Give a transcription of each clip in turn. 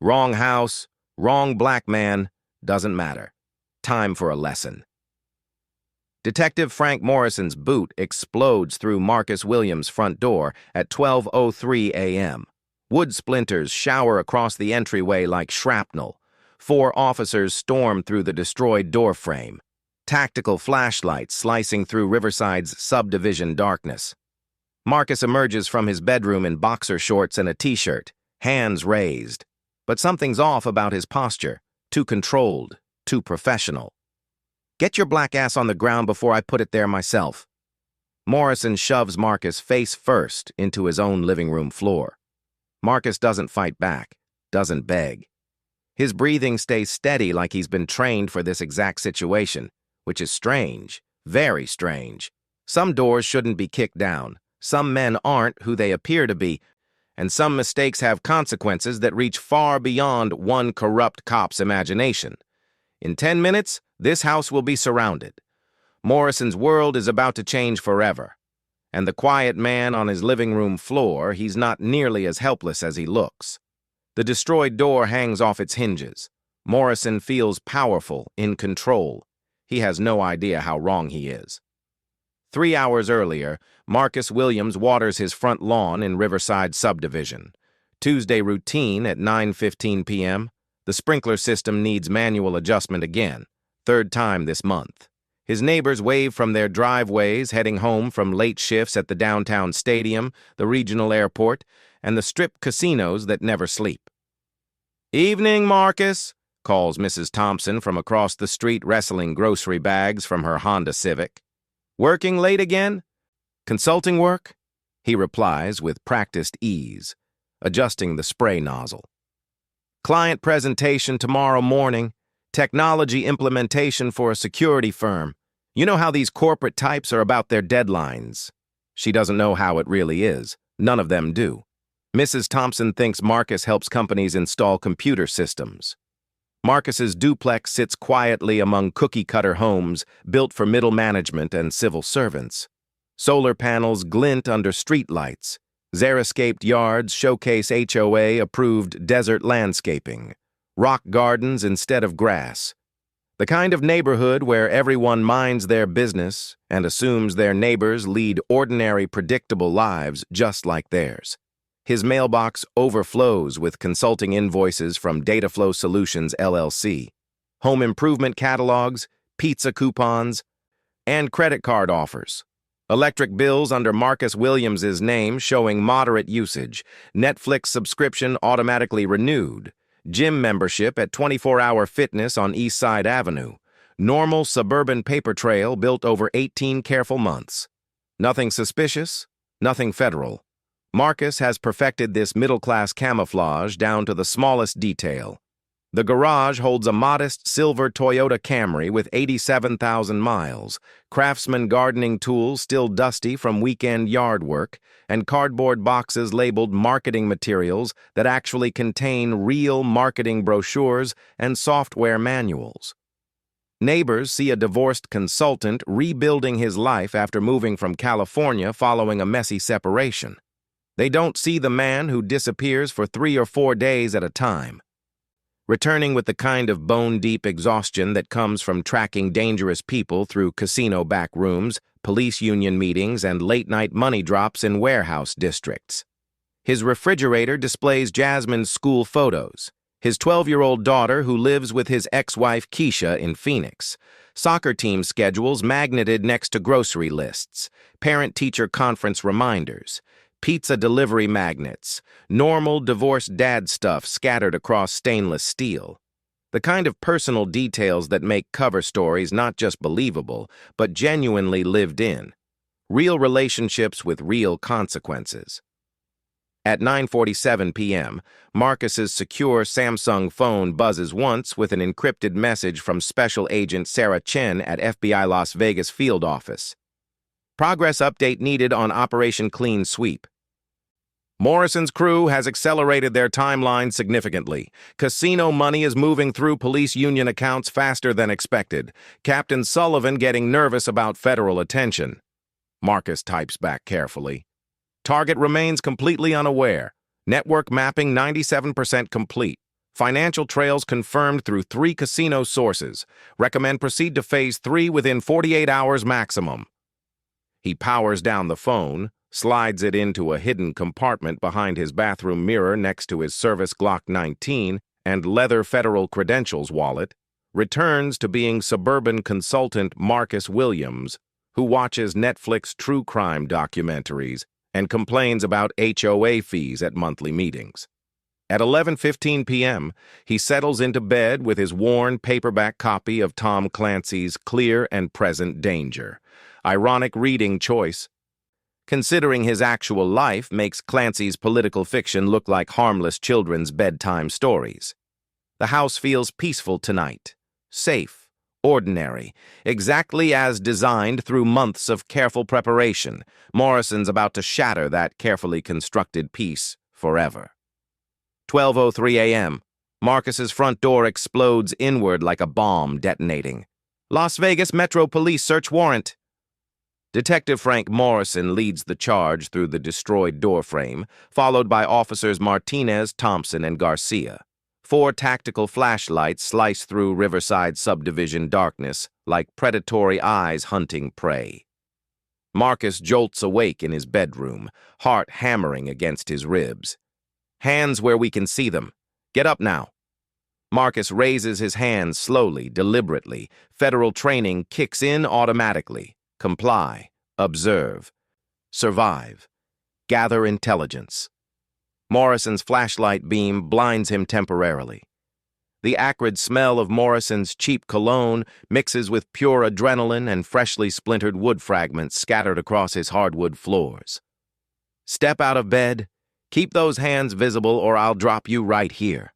Wrong house, wrong black man, doesn't matter. Time for a lesson. Detective Frank Morrison's boot explodes through Marcus Williams' front door at 12:03 a.m. Wood splinters shower across the entryway like shrapnel. 4 officers storm through the destroyed doorframe. Tactical flashlights slicing through Riverside's subdivision darkness. Marcus emerges from his bedroom in boxer shorts and a t-shirt, hands raised. But something's off about his posture. Too controlled, too professional. "Get your black ass on the ground before I put it there myself." Morrison shoves Marcus face first into his own living room floor. Marcus doesn't fight back, doesn't beg. His breathing stays steady like he's been trained for this exact situation, which is strange, very strange. Some doors shouldn't be kicked down, some men aren't who they appear to be, and some mistakes have consequences that reach far beyond one corrupt cop's imagination. In 10 minutes, this house will be surrounded. Morrison's world is about to change forever. And the quiet man on his living room floor, he's not nearly as helpless as he looks. The destroyed door hangs off its hinges. Morrison feels powerful, in control. He has no idea how wrong he is. 3 hours earlier, Marcus Williams waters his front lawn in Riverside subdivision. Tuesday routine at 9:15 p.m. The sprinkler system needs manual adjustment again, 3rd time this month. His neighbors wave from their driveways heading home from late shifts at the downtown stadium, the regional airport, and the strip casinos that never sleep. "Evening, Marcus," calls Mrs. Thompson from across the street, wrestling grocery bags from her Honda Civic. "Working late again? Consulting work?" he replies with practiced ease, adjusting the spray nozzle. "Client presentation tomorrow morning. Technology implementation for a security firm. You know how these corporate types are about their deadlines." She doesn't know how it really is. None of them do. Mrs. Thompson thinks Marcus helps companies install computer systems. Marcus's duplex sits quietly among cookie-cutter homes built for middle management and civil servants. Solar panels glint under streetlights. Xeriscaped yards showcase HOA-approved desert landscaping. Rock gardens instead of grass. The kind of neighborhood where everyone minds their business and assumes their neighbors lead ordinary, predictable lives just like theirs. His mailbox overflows with consulting invoices from Dataflow Solutions, LLC, home improvement catalogs, pizza coupons, and credit card offers. Electric bills under Marcus Williams's name showing moderate usage, Netflix subscription automatically renewed, gym membership at 24-Hour Fitness on Eastside Avenue, normal suburban paper trail built over 18 careful months. Nothing suspicious, nothing federal. Marcus has perfected this middle-class camouflage down to the smallest detail. The garage holds a modest silver Toyota Camry with 87,000 miles, Craftsman gardening tools still dusty from weekend yard work, and cardboard boxes labeled marketing materials that actually contain real marketing brochures and software manuals. Neighbors see a divorced consultant rebuilding his life after moving from California following a messy separation. They don't see the man who disappears for 3 or 4 days at a time. Returning with the kind of bone-deep exhaustion that comes from tracking dangerous people through casino back rooms, police union meetings, and late-night money drops in warehouse districts. His refrigerator displays Jasmine's school photos, his 12-year-old daughter who lives with his ex-wife Keisha in Phoenix, soccer team schedules magneted next to grocery lists, parent-teacher conference reminders, pizza delivery magnets, normal divorced dad stuff scattered across stainless steel. The kind of personal details that make cover stories not just believable, but genuinely lived in. Real relationships with real consequences. At 9:47 p.m., Marcus's secure Samsung phone buzzes once with an encrypted message from Special Agent Sarah Chen at FBI Las Vegas field office. Progress update needed on Operation Clean Sweep. Morrison's crew has accelerated their timeline significantly. Casino money is moving through police union accounts faster than expected. Captain Sullivan getting nervous about federal attention. Marcus types back carefully. Target remains completely unaware. Network mapping 97% complete. Financial trails confirmed through 3 casino sources. Recommend proceed to Phase 3 within 48 hours maximum. He powers down the phone, slides it into a hidden compartment behind his bathroom mirror next to his service Glock 19 and leather federal credentials wallet, returns to being suburban consultant Marcus Williams, who watches Netflix true crime documentaries and complains about HOA fees at monthly meetings. At 11:15 p.m., he settles into bed with his worn paperback copy of Tom Clancy's Clear and Present Danger. Ironic reading choice, considering his actual life makes Clancy's political fiction look like harmless children's bedtime stories. The house feels peaceful tonight, safe, ordinary, exactly as designed through months of careful preparation. Morrison's about to shatter that carefully constructed peace forever. 12:03 a.m. Marcus's front door explodes inward like a bomb detonating. Las Vegas Metro Police search warrant. Detective Frank Morrison leads the charge through the destroyed doorframe, followed by officers Martinez, Thompson, and Garcia. 4 tactical flashlights slice through Riverside subdivision darkness like predatory eyes hunting prey. Marcus jolts awake in his bedroom, heart hammering against his ribs. Hands where we can see them. Get up now. Marcus raises his hands slowly, deliberately. Federal training kicks in automatically. Comply, observe, survive, gather intelligence. Morrison's flashlight beam blinds him temporarily. The acrid smell of Morrison's cheap cologne mixes with pure adrenaline and freshly splintered wood fragments scattered across his hardwood floors. Step out of bed, keep those hands visible or I'll drop you right here.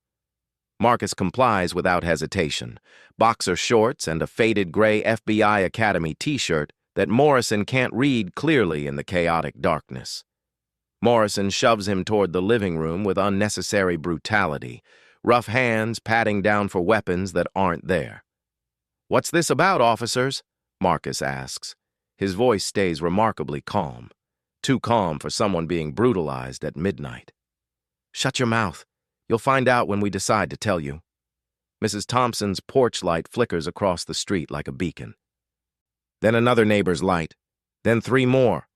Marcus complies without hesitation. Boxer shorts and a faded gray FBI Academy t-shirt that Morrison can't read clearly in the chaotic darkness. Morrison shoves him toward the living room with unnecessary brutality, rough hands patting down for weapons that aren't there. "What's this about, officers?" Marcus asks. His voice stays remarkably calm, too calm for someone being brutalized at midnight. "Shut your mouth. You'll find out when we decide to tell you." Mrs. Thompson's porch light flickers across the street like a beacon. Then another neighbor's light. Then 3 more.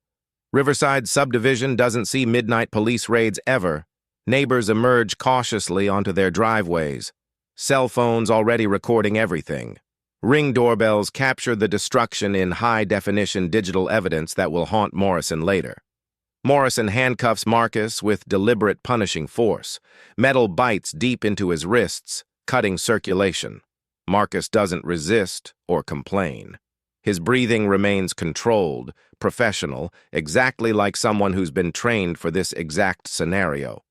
Riverside subdivision doesn't see midnight police raids ever. Neighbors emerge cautiously onto their driveways. Cell phones already recording everything. Ring doorbells capture the destruction in high-definition digital evidence that will haunt Morrison later. Morrison handcuffs Marcus with deliberate punishing force. Metal bites deep into his wrists, cutting circulation. Marcus doesn't resist or complain. His breathing remains controlled, professional, exactly like someone who's been trained for this exact scenario.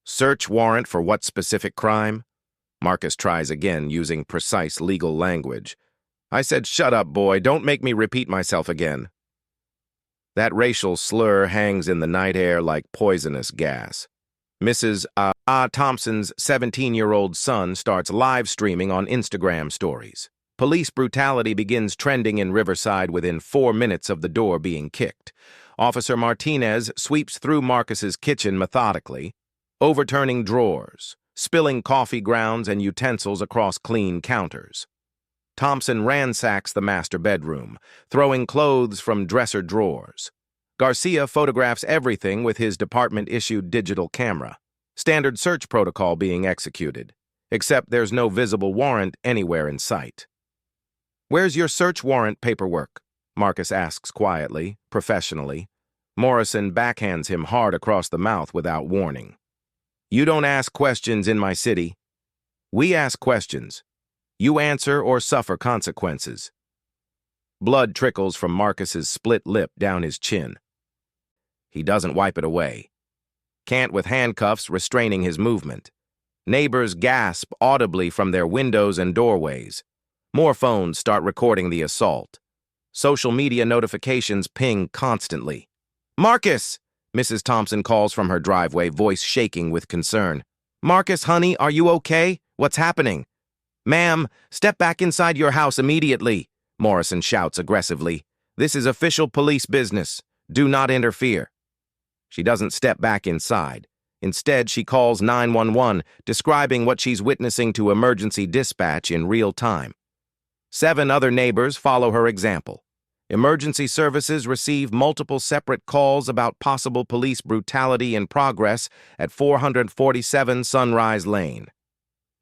"Search warrant for what specific crime?" Marcus tries again, using precise legal language. "I said, shut up, boy. Don't make me repeat myself again." That racial slur hangs in the night air like poisonous gas. Mrs. Thompson's 17-year-old son starts live streaming on Instagram stories. Police brutality begins trending in Riverside within 4 minutes of the door being kicked. Officer Martinez sweeps through Marcus's kitchen methodically, overturning drawers, spilling coffee grounds and utensils across clean counters. Thompson ransacks the master bedroom, throwing clothes from dresser drawers. Garcia photographs everything with his department-issued digital camera. Standard search protocol being executed, except there's no visible warrant anywhere in sight. "Where's your search warrant paperwork?" Marcus asks quietly, professionally. Morrison backhands him hard across the mouth without warning. "You don't ask questions in my city. We ask questions. You answer or suffer consequences." Blood trickles from Marcus's split lip down his chin. He doesn't wipe it away. Can't with handcuffs restraining his movement. Neighbors gasp audibly from their windows and doorways. More phones start recording the assault. Social media notifications ping constantly. "Marcus!" Mrs. Thompson calls from her driveway, voice shaking with concern. "Marcus, honey, are you okay? What's happening?" "Ma'am, step back inside your house immediately," Morrison shouts aggressively. "This is official police business. Do not interfere." She doesn't step back inside. Instead, she calls 911, describing what she's witnessing to emergency dispatch in real time. 7 other neighbors follow her example. Emergency services receive multiple separate calls about possible police brutality in progress at 447 Sunrise Lane.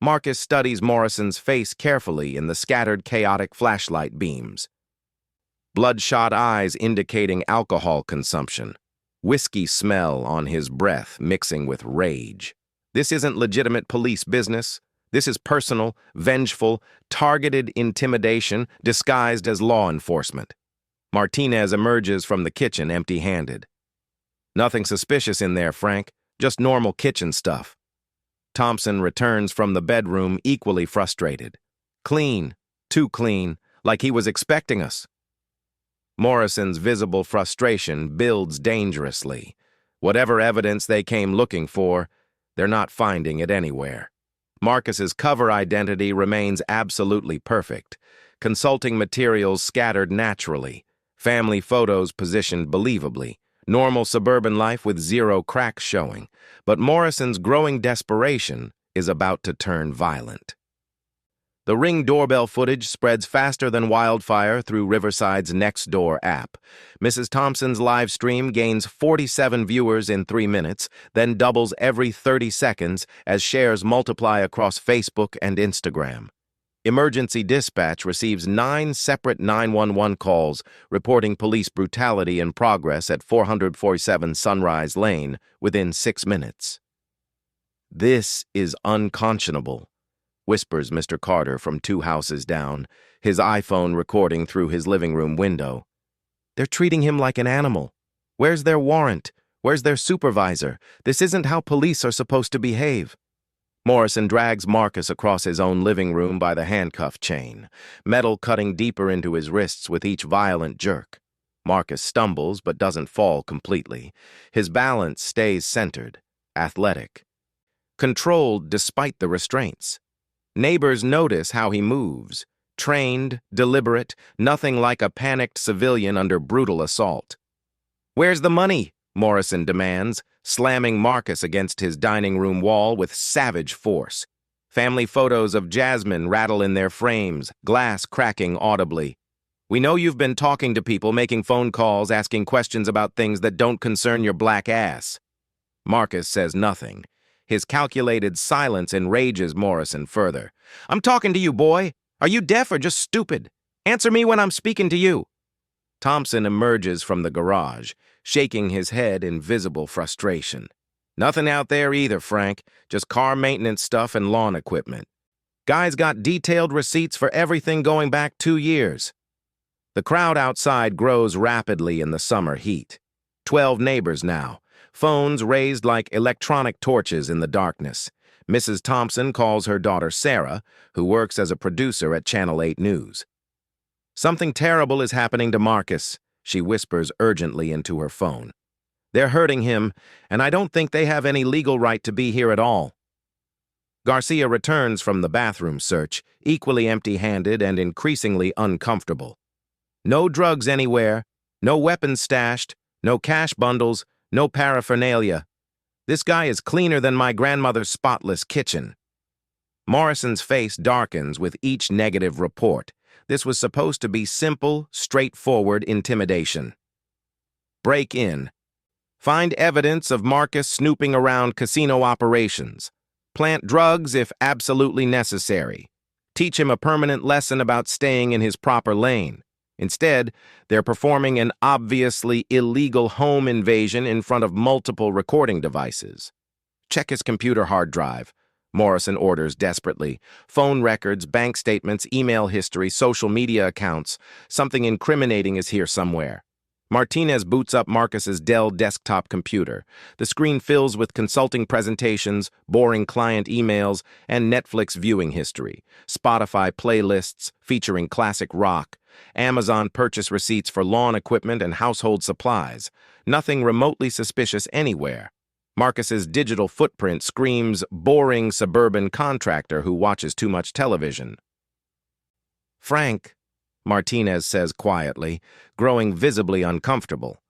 Marcus studies Morrison's face carefully in the scattered, chaotic flashlight beams. Bloodshot eyes indicating alcohol consumption. Whiskey smell on his breath mixing with rage. This isn't legitimate police business. This is personal, vengeful, targeted intimidation disguised as law enforcement. Martinez emerges from the kitchen empty-handed. Nothing suspicious in there, Frank. Just normal kitchen stuff. Thompson returns from the bedroom equally frustrated. Clean, too clean, like he was expecting us. Morrison's visible frustration builds dangerously. Whatever evidence they came looking for, they're not finding it anywhere. Marcus's cover identity remains absolutely perfect. Consulting materials scattered naturally. Family photos positioned believably. Normal suburban life with 0 cracks showing. But Morrison's growing desperation is about to turn violent. The Ring doorbell footage spreads faster than wildfire through Riverside's Nextdoor app. Mrs. Thompson's live stream gains 47 viewers in 3 minutes, then doubles every 30 seconds as shares multiply across Facebook and Instagram. Emergency dispatch receives 9 separate 911 calls reporting police brutality in progress at 447 Sunrise Lane within 6 minutes. "This is unconscionable," whispers Mr. Carter from 2 houses down, his iPhone recording through his living room window. "They're treating him like an animal. Where's their warrant? Where's their supervisor? This isn't how police are supposed to behave." Morrison drags Marcus across his own living room by the handcuff chain, metal cutting deeper into his wrists with each violent jerk. Marcus stumbles but doesn't fall completely. His balance stays centered, athletic, controlled despite the restraints. Neighbors notice how he moves, trained, deliberate, nothing like a panicked civilian under brutal assault. "Where's the money?" Morrison demands, slamming Marcus against his dining room wall with savage force. Family photos of Jasmine rattle in their frames, glass cracking audibly. "We know you've been talking to people, making phone calls, asking questions about things that don't concern your black ass." Marcus says nothing. His calculated silence enrages Morrison further. "I'm talking to you, boy. Are you deaf or just stupid? Answer me when I'm speaking to you." Thompson emerges from the garage, shaking his head in visible frustration. "Nothing out there either, Frank. Just car maintenance stuff and lawn equipment. Guy's got detailed receipts for everything going back 2 years. The crowd outside grows rapidly in the summer heat. 12 neighbors now, phones raised like electronic torches in the darkness. Mrs. Thompson calls her daughter Sarah, who works as a producer at Channel 8 News. "Something terrible is happening to Marcus," she whispers urgently into her phone. "They're hurting him, and I don't think they have any legal right to be here at all." Garcia returns from the bathroom search, equally empty-handed and increasingly uncomfortable. No drugs anywhere, no weapons stashed, no cash bundles, no paraphernalia. This guy is cleaner than my grandmother's spotless kitchen. Morrison's face darkens with each negative report. This was supposed to be simple, straightforward intimidation. Break in. Find evidence of Marcus snooping around casino operations. Plant drugs if absolutely necessary. Teach him a permanent lesson about staying in his proper lane. Instead, they're performing an obviously illegal home invasion in front of multiple recording devices. Check his computer hard drive, Morrison orders desperately. Phone records, bank statements, email history, social media accounts. Something incriminating is here somewhere. Martinez boots up Marcus's Dell desktop computer. The screen fills with consulting presentations, boring client emails, and Netflix viewing history. Spotify playlists featuring classic rock. Amazon purchase receipts for lawn equipment and household supplies. Nothing remotely suspicious anywhere. Marcus's digital footprint screams boring suburban contractor who watches too much television. "Frank," Martinez says quietly, growing visibly uncomfortable.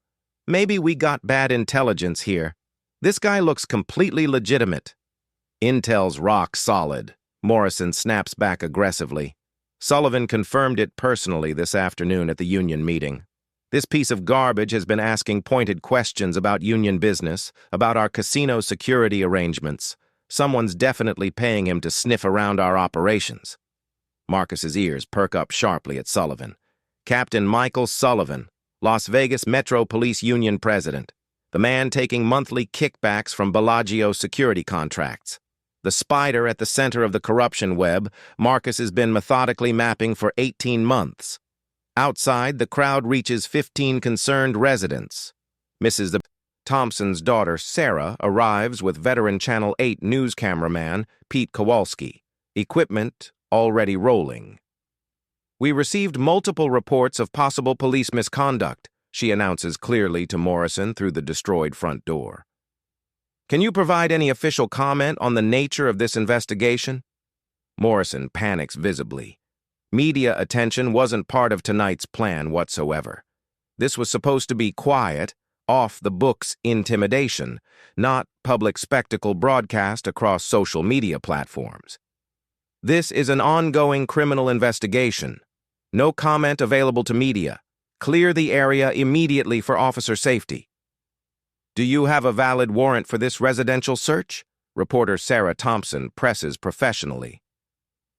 "Maybe we got bad intelligence here. This guy looks completely legitimate. Intel's rock solid. Morrison snaps back aggressively. Sullivan confirmed it personally this afternoon at the union meeting. This piece of garbage has been asking pointed questions about union business, about our casino security arrangements. Someone's definitely paying him to sniff around our operations. Marcus's ears perk up sharply at Sullivan. Captain Michael Sullivan, Las Vegas Metro Police Union President. The man taking monthly kickbacks from Bellagio security contracts. The spider at the center of the corruption web Marcus has been methodically mapping for 18 months. Outside, the crowd reaches 15 concerned residents. Mrs. Thompson's daughter, Sarah, arrives with veteran Channel 8 news cameraman Pete Kowalski. Equipment already rolling. We received multiple reports of possible police misconduct, she announces clearly to Morrison through the destroyed front door. Can you provide any official comment on the nature of this investigation? Morrison panics visibly. Media attention wasn't part of tonight's plan whatsoever. This was supposed to be quiet, off-the-books intimidation, not public spectacle broadcast across social media platforms. This is an ongoing criminal investigation. No comment available to media. Clear the area immediately for officer safety. Do you have a valid warrant for this residential search? Reporter Sarah Thompson presses professionally.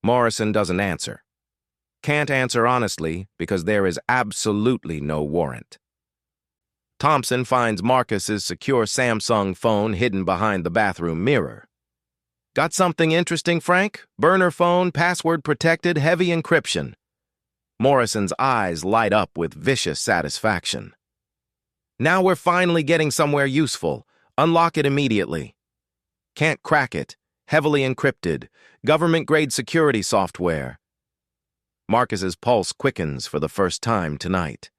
Morrison doesn't answer. Can't answer honestly because there is absolutely no warrant. Thompson finds Marcus's secure Samsung phone hidden behind the bathroom mirror. Got something interesting, Frank? Burner phone, password protected, heavy encryption. Morrison's eyes light up with vicious satisfaction. Now we're finally getting somewhere useful. Unlock it immediately. Can't crack it. Heavily encrypted. Government-grade security software. Marcus's pulse quickens for the first time tonight.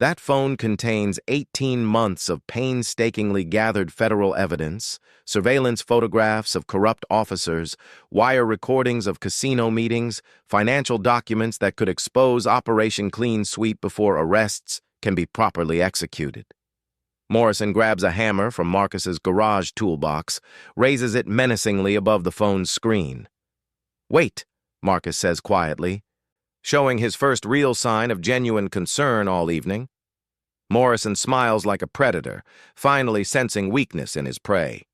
That phone contains 18 months of painstakingly gathered federal evidence, surveillance photographs of corrupt officers, wire recordings of casino meetings, financial documents that could expose Operation Clean Sweep before arrests can be properly executed. Morrison grabs a hammer from Marcus's garage toolbox, raises it menacingly above the phone's screen. Wait, Marcus says quietly, showing his first real sign of genuine concern all evening. Morrison smiles like a predator, finally sensing weakness in his prey.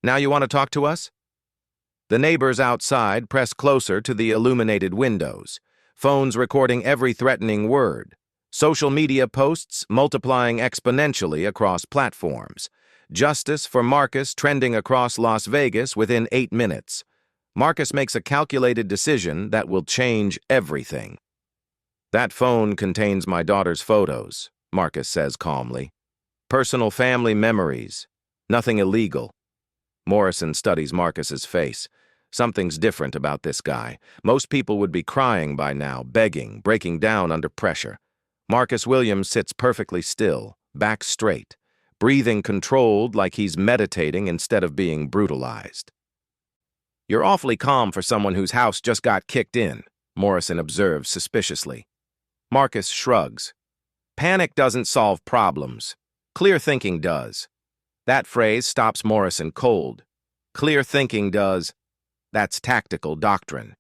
Now you want to talk to us? The neighbors outside press closer to the illuminated windows, phones recording every threatening word, social media posts multiplying exponentially across platforms, justice for Marcus trending across Las Vegas within 8 minutes. Marcus makes a calculated decision that will change everything. That phone contains my daughter's photos, Marcus says calmly. Personal family memories. Nothing illegal. Morrison studies Marcus's face. Something's different about this guy. Most people would be crying by now, begging, breaking down under pressure. Marcus Williams sits perfectly still, back straight, breathing controlled like he's meditating instead of being brutalized. You're awfully calm for someone whose house just got kicked in, Morrison observes suspiciously. Marcus shrugs. Panic doesn't solve problems. Clear thinking does. That phrase stops Morrison cold. Clear thinking does. That's tactical doctrine.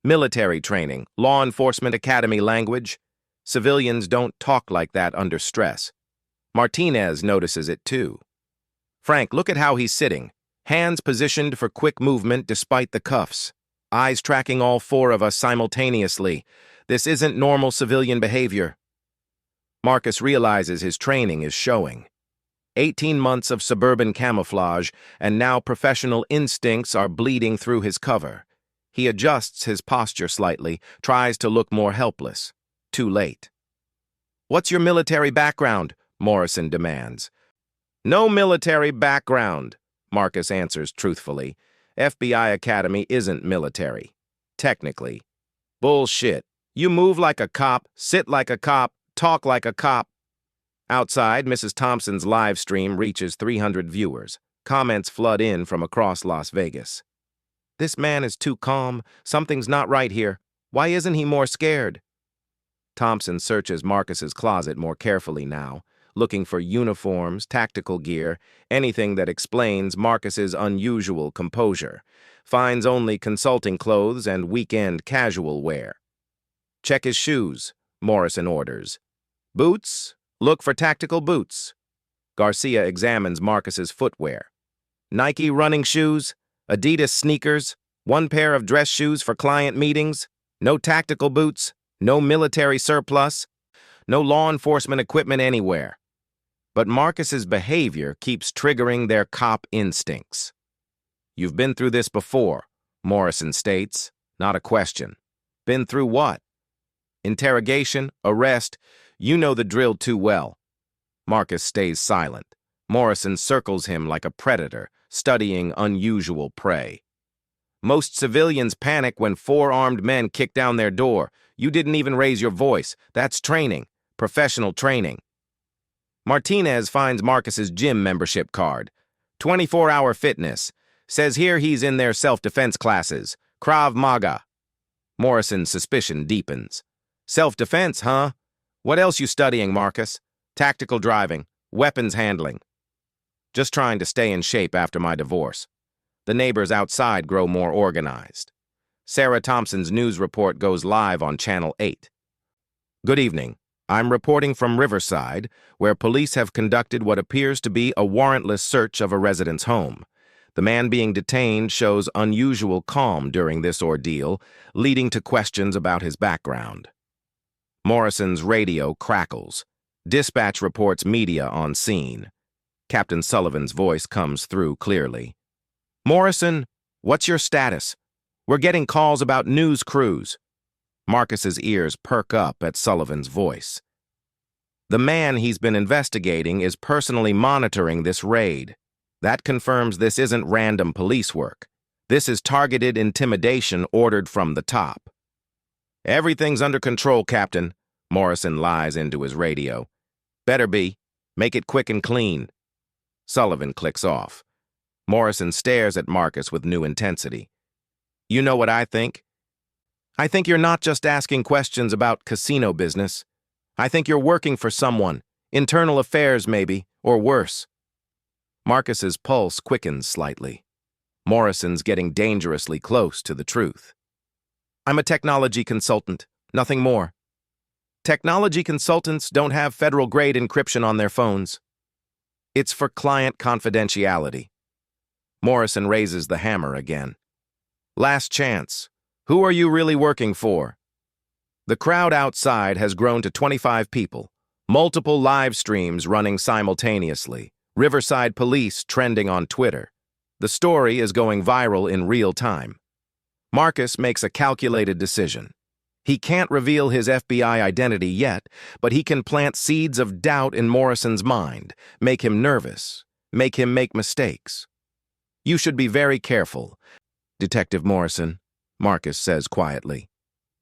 Military training, law enforcement academy language. Civilians don't talk like that under stress. Martinez notices it too. Frank, look at how he's sitting. Hands positioned for quick movement despite the cuffs. Eyes tracking all 4 of us simultaneously. This isn't normal civilian behavior. Marcus realizes his training is showing. 18 months of suburban camouflage, and now professional instincts are bleeding through his cover. He adjusts his posture slightly, tries to look more helpless. Too late. What's your military background? Morrison demands. No military background, Marcus answers truthfully. FBI Academy isn't military. Technically. Bullshit. You move like a cop, sit like a cop, talk like a cop. Outside, Mrs. Thompson's live stream reaches 300 viewers. Comments flood in from across Las Vegas. This man is too calm. Something's not right here. Why isn't he more scared? Thompson searches Marcus's closet more carefully now. looking for uniforms, tactical gear, anything that explains Marcus's unusual composure. Finds only consulting clothes and weekend casual wear. Check his shoes, Morrison orders. Boots? Look for tactical boots. Garcia examines Marcus's footwear. Nike running shoes, Adidas sneakers, one pair of dress shoes for client meetings, no tactical boots, no military surplus, no law enforcement equipment anywhere. But Marcus's behavior keeps triggering their cop instincts. You've been through this before, Morrison states, not a question. Been through what? Interrogation, arrest, you know the drill too well. Marcus stays silent. Morrison circles him like a predator, studying unusual prey. Most civilians panic when 4 armed men kick down their door. You didn't even raise your voice. That's training, professional training. Martinez finds Marcus's gym membership card. 24-hour fitness. Says here he's in their self-defense classes. Krav Maga. Morrison's suspicion deepens. Self-defense, huh? What else you studying, Marcus? Tactical driving, weapons handling. Just trying to stay in shape after my divorce. The neighbors outside grow more organized. Sarah Thompson's news report goes live on Channel 8. Good evening. I'm reporting from Riverside, where police have conducted what appears to be a warrantless search of a resident's home. The man being detained shows unusual calm during this ordeal, leading to questions about his background. Morrison's radio crackles. Dispatch reports media on scene. Captain Sullivan's voice comes through clearly. Morrison, what's your status? We're getting calls about news crews. Marcus's ears perk up at Sullivan's voice. The man he's been investigating is personally monitoring this raid. That confirms this isn't random police work. This is targeted intimidation ordered from the top. Everything's under control, Captain. Morrison lies into his radio. Better be. Make it quick and clean. Sullivan clicks off. Morrison stares at Marcus with new intensity. You know what I think? I think you're not just asking questions about casino business. I think you're working for someone. Internal affairs, maybe, or worse. Marcus's pulse quickens slightly. Morrison's getting dangerously close to the truth. I'm a technology consultant, nothing more. Technology consultants don't have federal-grade encryption on their phones. It's for client confidentiality. Morrison raises the hammer again. Last chance. Who are you really working for? The crowd outside has grown to 25 people. Multiple live streams running simultaneously. Riverside police trending on Twitter. The story is going viral in real time. Marcus makes a calculated decision. He can't reveal his FBI identity yet, but he can plant seeds of doubt in Morrison's mind, make him nervous, make him make mistakes. You should be very careful, Detective Morrison, Marcus says quietly.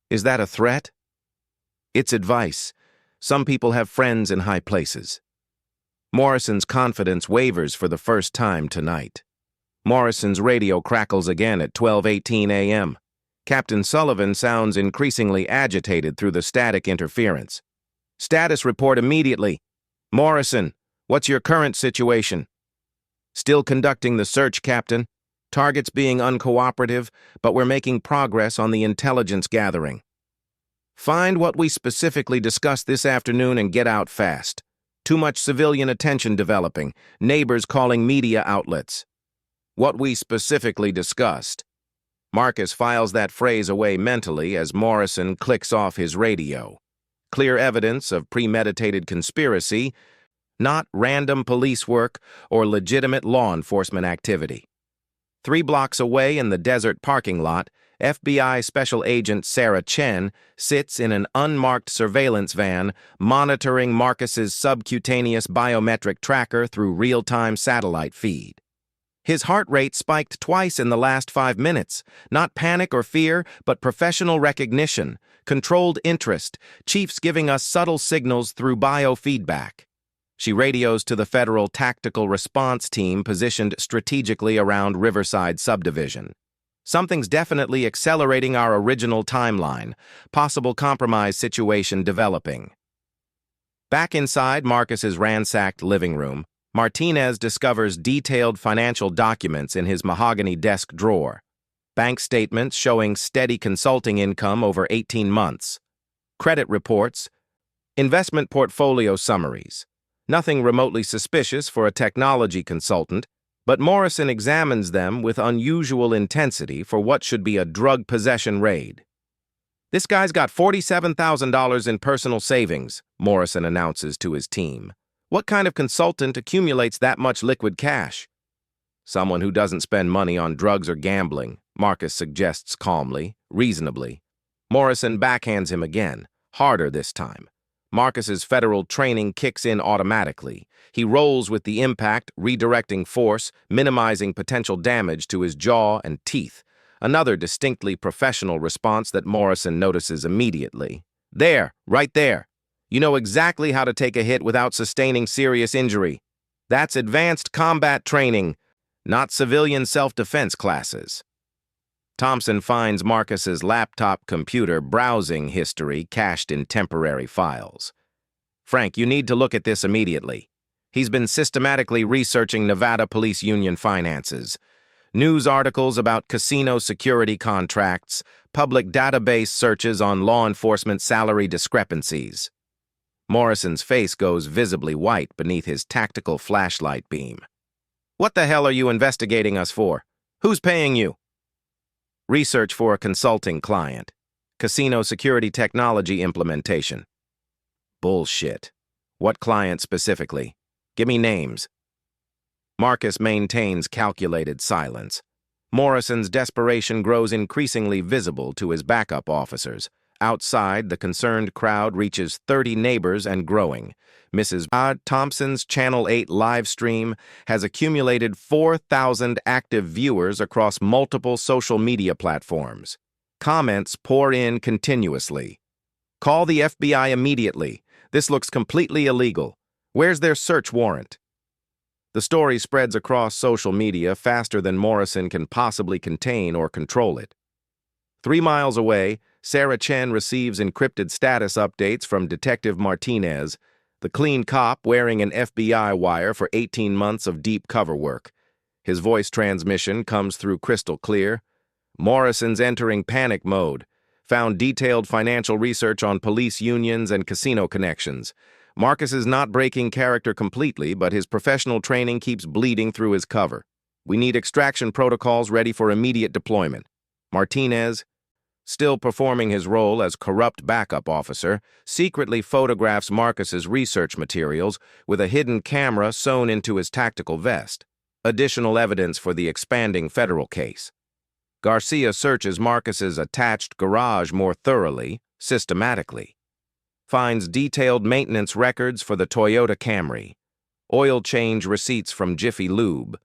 Is that a threat? It's advice. Some people have friends in high places. Morrison's confidence wavers for the first time tonight. Morrison's radio crackles again at 12:18 a.m. Captain Sullivan sounds increasingly agitated through the static interference. Status report immediately. Morrison, what's your current situation? Still conducting the search, Captain. Targets being uncooperative, but we're making progress on the intelligence gathering. Find what we specifically discussed this afternoon and get out fast. Too much civilian attention developing, neighbors calling media outlets. What we specifically discussed. Marcus files that phrase away mentally as Morrison clicks off his radio. Clear evidence of premeditated conspiracy, not random police work or legitimate law enforcement activity. 3 blocks away in the desert parking lot, FBI Special Agent Sarah Chen sits in an unmarked surveillance van monitoring Marcus's subcutaneous biometric tracker through real-time satellite feed. His heart rate spiked twice in the last 5 minutes. Not panic or fear, but professional recognition, controlled interest, chiefs giving us subtle signals through biofeedback. She radios to the Federal Tactical Response Team positioned strategically around Riverside Subdivision. Something's definitely accelerating our original timeline. Possible compromise situation developing. Back inside Marcus's ransacked living room, Martinez discovers detailed financial documents in his mahogany desk drawer. Bank statements showing steady consulting income over 18 months. Credit reports, investment portfolio summaries. Nothing remotely suspicious for a technology consultant, but Morrison examines them with unusual intensity for what should be a drug possession raid. "This guy's got $47,000 in personal savings," Morrison announces to his team. "What kind of consultant accumulates that much liquid cash?" "Someone who doesn't spend money on drugs or gambling," Marcus suggests calmly, reasonably. Morrison backhands him again, harder this time. Marcus's federal training kicks in automatically. He rolls with the impact, redirecting force, minimizing potential damage to his jaw and teeth. Another distinctly professional response that Morrison notices immediately. "There, right there. You know exactly how to take a hit without sustaining serious injury. That's advanced combat training, not civilian self-defense classes." Thompson finds Marcus's laptop computer browsing history cached in temporary files. "Frank, you need to look at this immediately. He's been systematically researching Nevada Police Union finances. News articles about casino security contracts, public database searches on law enforcement salary discrepancies." Morrison's face goes visibly white beneath his tactical flashlight beam. "What the hell are you investigating us for? Who's paying you?" "Research for a consulting client. Casino security technology implementation." "Bullshit. What client specifically? Give me names." Marcus maintains calculated silence. Morrison's desperation grows increasingly visible to his backup officers. Outside, the concerned crowd reaches 30 neighbors and growing. Mrs. Thompson's Channel 8 live stream has accumulated 4,000 active viewers across multiple social media platforms. Comments pour in continuously. "Call the FBI immediately. This looks completely illegal. Where's their search warrant?" The story spreads across social media faster than Morrison can possibly contain or control it. 3 miles away, Sarah Chen receives encrypted status updates from Detective Martinez, the clean cop wearing an FBI wire for 18 months of deep cover work. His voice transmission comes through crystal clear. Morrison's entering panic mode. Found detailed financial research on police unions and casino connections. Marcus is not breaking character completely, but his professional training keeps bleeding through his cover. "We need extraction protocols ready for immediate deployment." Martinez, still performing his role as corrupt backup officer, secretly photographs Marcus's research materials with a hidden camera sewn into his tactical vest. Additional evidence for the expanding federal case. Garcia searches Marcus's attached garage more thoroughly, systematically. Finds detailed maintenance records for the Toyota Camry, oil change receipts from Jiffy Lube,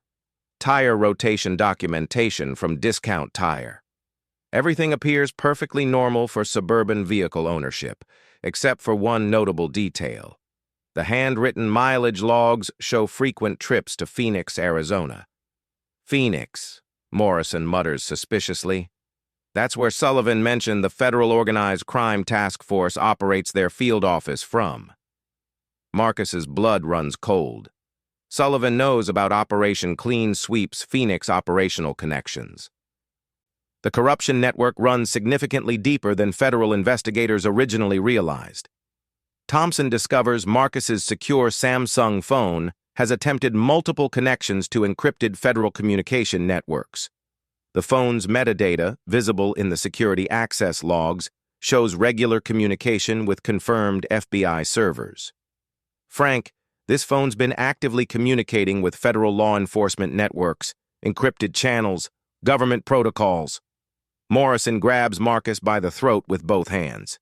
tire rotation documentation from Discount Tire. Everything appears perfectly normal for suburban vehicle ownership, except for one notable detail. The handwritten mileage logs show frequent trips to Phoenix, Arizona. "Phoenix," Morrison mutters suspiciously. "That's where Sullivan mentioned the Federal Organized Crime Task Force operates their field office from." Marcus's blood runs cold. Sullivan knows about Operation Clean Sweep's Phoenix operational connections. The corruption network runs significantly deeper than federal investigators originally realized. Thompson discovers Marcus's secure Samsung phone has attempted multiple connections to encrypted federal communication networks. The phone's metadata, visible in the security access logs, shows regular communication with confirmed FBI servers. "Frank, this phone's been actively communicating with federal law enforcement networks, encrypted channels, government protocols." Morrison grabs Marcus by the throat with both hands.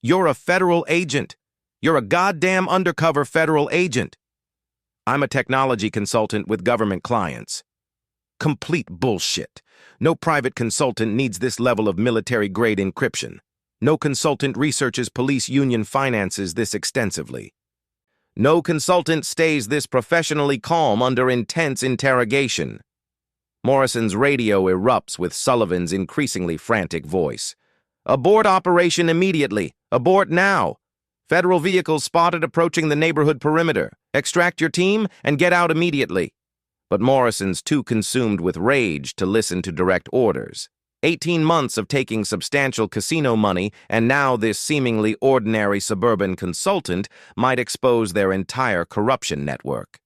"You're a federal agent. You're a goddamn undercover federal agent." "I'm a technology consultant with government clients." "Complete bullshit. No private consultant needs this level of military-grade encryption. No consultant researches police union finances this extensively. No consultant stays this professionally calm under intense interrogation." Morrison's radio erupts with Sullivan's increasingly frantic voice. "Abort operation immediately. Abort now. Federal vehicles spotted approaching the neighborhood perimeter. Extract your team and get out immediately. But Morrison's too consumed with rage to listen to direct orders. 18 months of taking substantial casino money, and now this seemingly ordinary suburban consultant might expose their entire corruption network.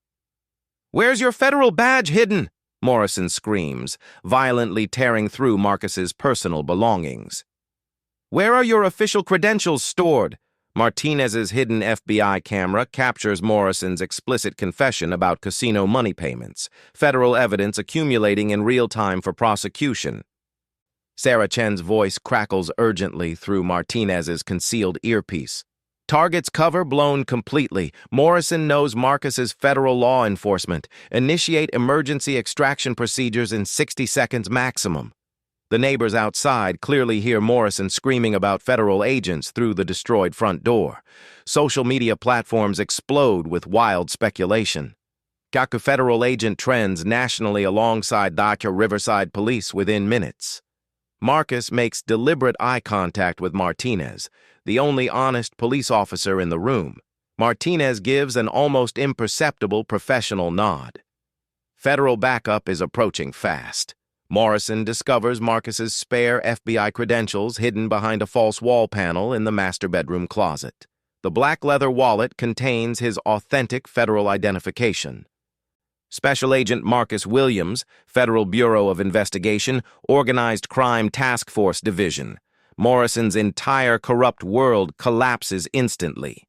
"Where's your federal badge hidden?" Morrison screams, violently tearing through Marcus's personal belongings. "Where are your official credentials stored?" Martinez's hidden FBI camera captures Morrison's explicit confession about casino money payments, federal evidence accumulating in real time for prosecution. Sarah Chen's voice crackles urgently through Martinez's concealed earpiece. Target's cover blown completely. Morrison knows Marcus's federal law enforcement. Initiate emergency extraction procedures in 60 seconds maximum. The neighbors outside clearly hear Morrison screaming about federal agents through the destroyed front door. Social media platforms explode with wild speculation. Gaku federal agent trends nationally alongside Dacha Riverside Police within minutes. Marcus makes deliberate eye contact with Martinez, the only honest police officer in the room. Martinez gives an almost imperceptible professional nod. Federal backup is approaching fast. Morrison discovers Marcus's spare FBI credentials hidden behind a false wall panel in the master bedroom closet. The black leather wallet contains his authentic federal identification. Special Agent Marcus Williams, Federal Bureau of Investigation, Organized Crime Task Force Division. Morrison's entire corrupt world collapses instantly.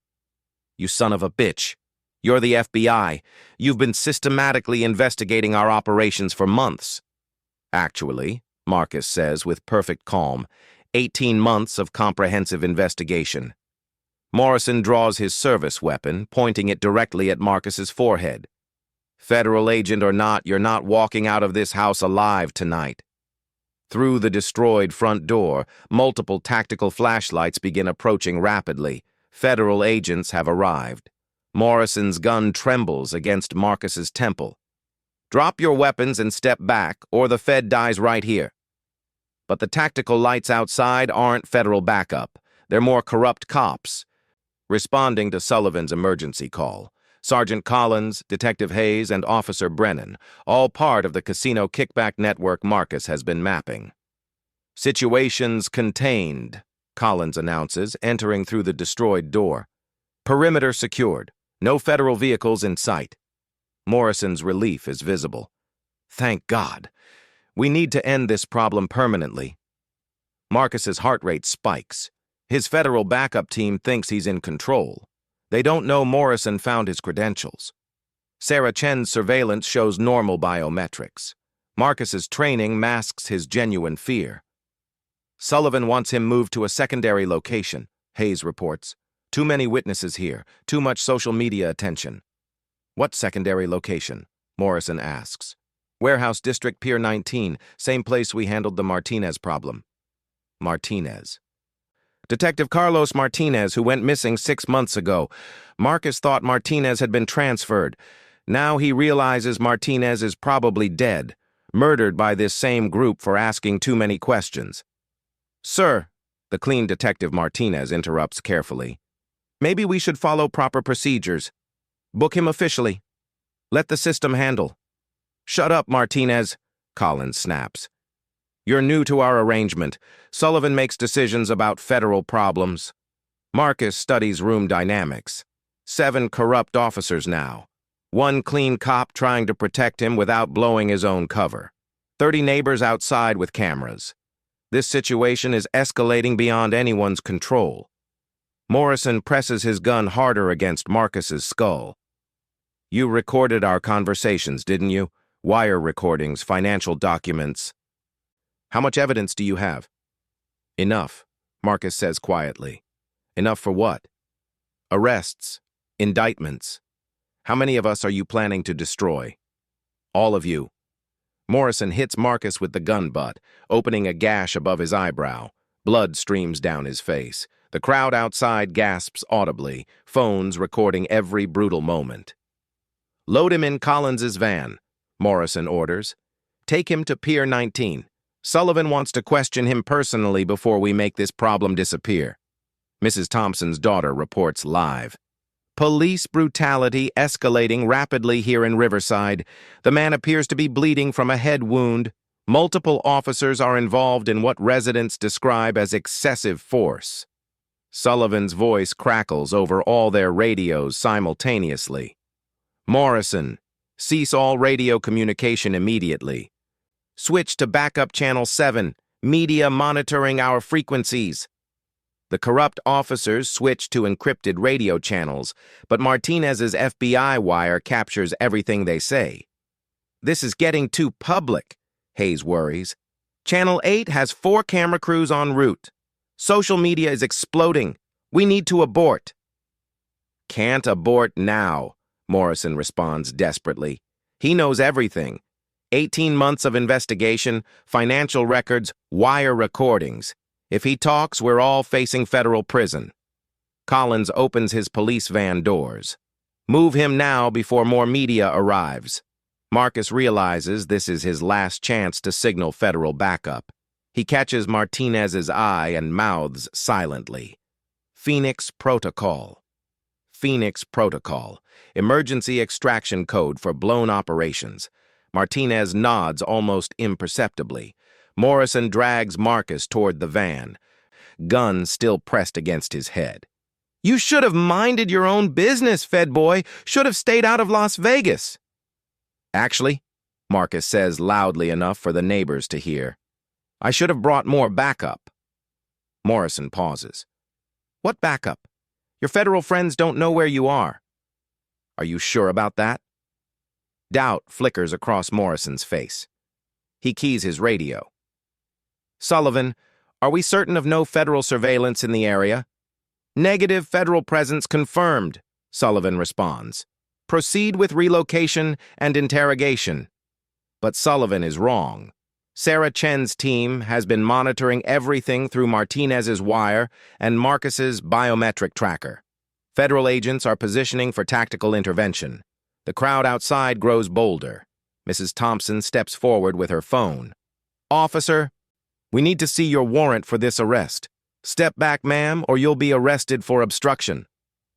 "You son of a bitch. You're the FBI. You've been systematically investigating our operations for months." "Actually," Marcus says with perfect calm, 18 months of comprehensive investigation. Morrison draws his service weapon, pointing it directly at Marcus's forehead. "Federal agent or not, you're not walking out of this house alive tonight." Through the destroyed front door, multiple tactical flashlights begin approaching rapidly. Federal agents have arrived. Morrison's gun trembles against Marcus's temple. "Drop your weapons and step back, or the Fed dies right here." But the tactical lights outside aren't federal backup. They're more corrupt cops. Responding to Sullivan's emergency call, Sergeant Collins, Detective Hayes, and Officer Brennan, all part of the casino kickback network Marcus has been mapping. "Situations contained," Collins announces, entering through the destroyed door. "Perimeter secured. No federal vehicles in sight." Morrison's relief is visible. "Thank God. We need to end this problem permanently." Marcus's heart rate spikes. His federal backup team thinks he's in control. They don't know Morrison found his credentials. Sarah Chen's surveillance shows normal biometrics. Marcus's training masks his genuine fear. "Sullivan wants him moved to a secondary location," Hayes reports. "Too many witnesses here, too much social media attention." "What secondary location?" Morrison asks. "Warehouse District, Pier 19, same place we handled the Martinez problem." Martinez. Detective Carlos Martinez, who went missing 6 months ago. Marcus thought Martinez had been transferred. Now he realizes Martinez is probably dead, murdered by this same group for asking too many questions. "Sir," the clean Detective Martinez interrupts carefully, "maybe we should follow proper procedures. Book him officially. Let the system handle." "Shut up, Martinez," Collins snaps. "You're new to our arrangement. Sullivan makes decisions about federal problems. Marcus studies room dynamics. 7 corrupt officers now. 1 clean cop trying to protect him without blowing his own cover. 30 neighbors outside with cameras. This situation is escalating beyond anyone's control." Morrison presses his gun harder against Marcus's skull. "You recorded our conversations, didn't you? Wire recordings, financial documents. How much evidence do you have?" "Enough," Marcus says quietly. "Enough for what?" "Arrests. Indictments. How many of us are you planning to destroy?" "All of you." Morrison hits Marcus with the gun butt, opening a gash above his eyebrow. Blood streams down his face. The crowd outside gasps audibly, phones recording every brutal moment. "Load him in Collins's van," Morrison orders. "Take him to Pier 19. Sullivan wants to question him personally before we make this problem disappear." Mrs. Thompson's daughter reports live. Police brutality escalating rapidly here in Riverside. The man appears to be bleeding from a head wound. Multiple officers are involved in what residents describe as excessive force. Sullivan's voice crackles over all their radios simultaneously. Morrison, cease all radio communication immediately. Switch to backup channel 7, media monitoring our frequencies. The corrupt officers switch to encrypted radio channels, but Martinez's FBI wire captures everything they say. This is getting too public, Hayes worries. Channel 8 has 4 camera crews en route. Social media is exploding. We need to abort. Can't abort now, Morrison responds desperately. He knows everything. 18 months of investigation, financial records, wire recordings. If he talks, we're all facing federal prison. Collins opens his police van doors. Move him now before more media arrives. Marcus realizes this is his last chance to signal federal backup. He catches Martinez's eye and mouths silently. Phoenix Protocol. Phoenix Protocol. Emergency extraction code for blown operations. Martinez nods almost imperceptibly. Morrison drags Marcus toward the van, gun still pressed against his head. You should have minded your own business, Fed boy. Should have stayed out of Las Vegas. Actually, Marcus says loudly enough for the neighbors to hear, I should have brought more backup. Morrison pauses. What backup? Your federal friends don't know where you are. Are you sure about that? Doubt flickers across Morrison's face. He keys his radio. Sullivan, are we certain of no federal surveillance in the area? Negative federal presence confirmed, Sullivan responds. Proceed with relocation and interrogation. But Sullivan is wrong. Sarah Chen's team has been monitoring everything through Martinez's wire and Marcus's biometric tracker. Federal agents are positioning for tactical intervention. The crowd outside grows bolder. Mrs. Thompson steps forward with her phone. Officer, we need to see your warrant for this arrest. Step back, ma'am, or you'll be arrested for obstruction.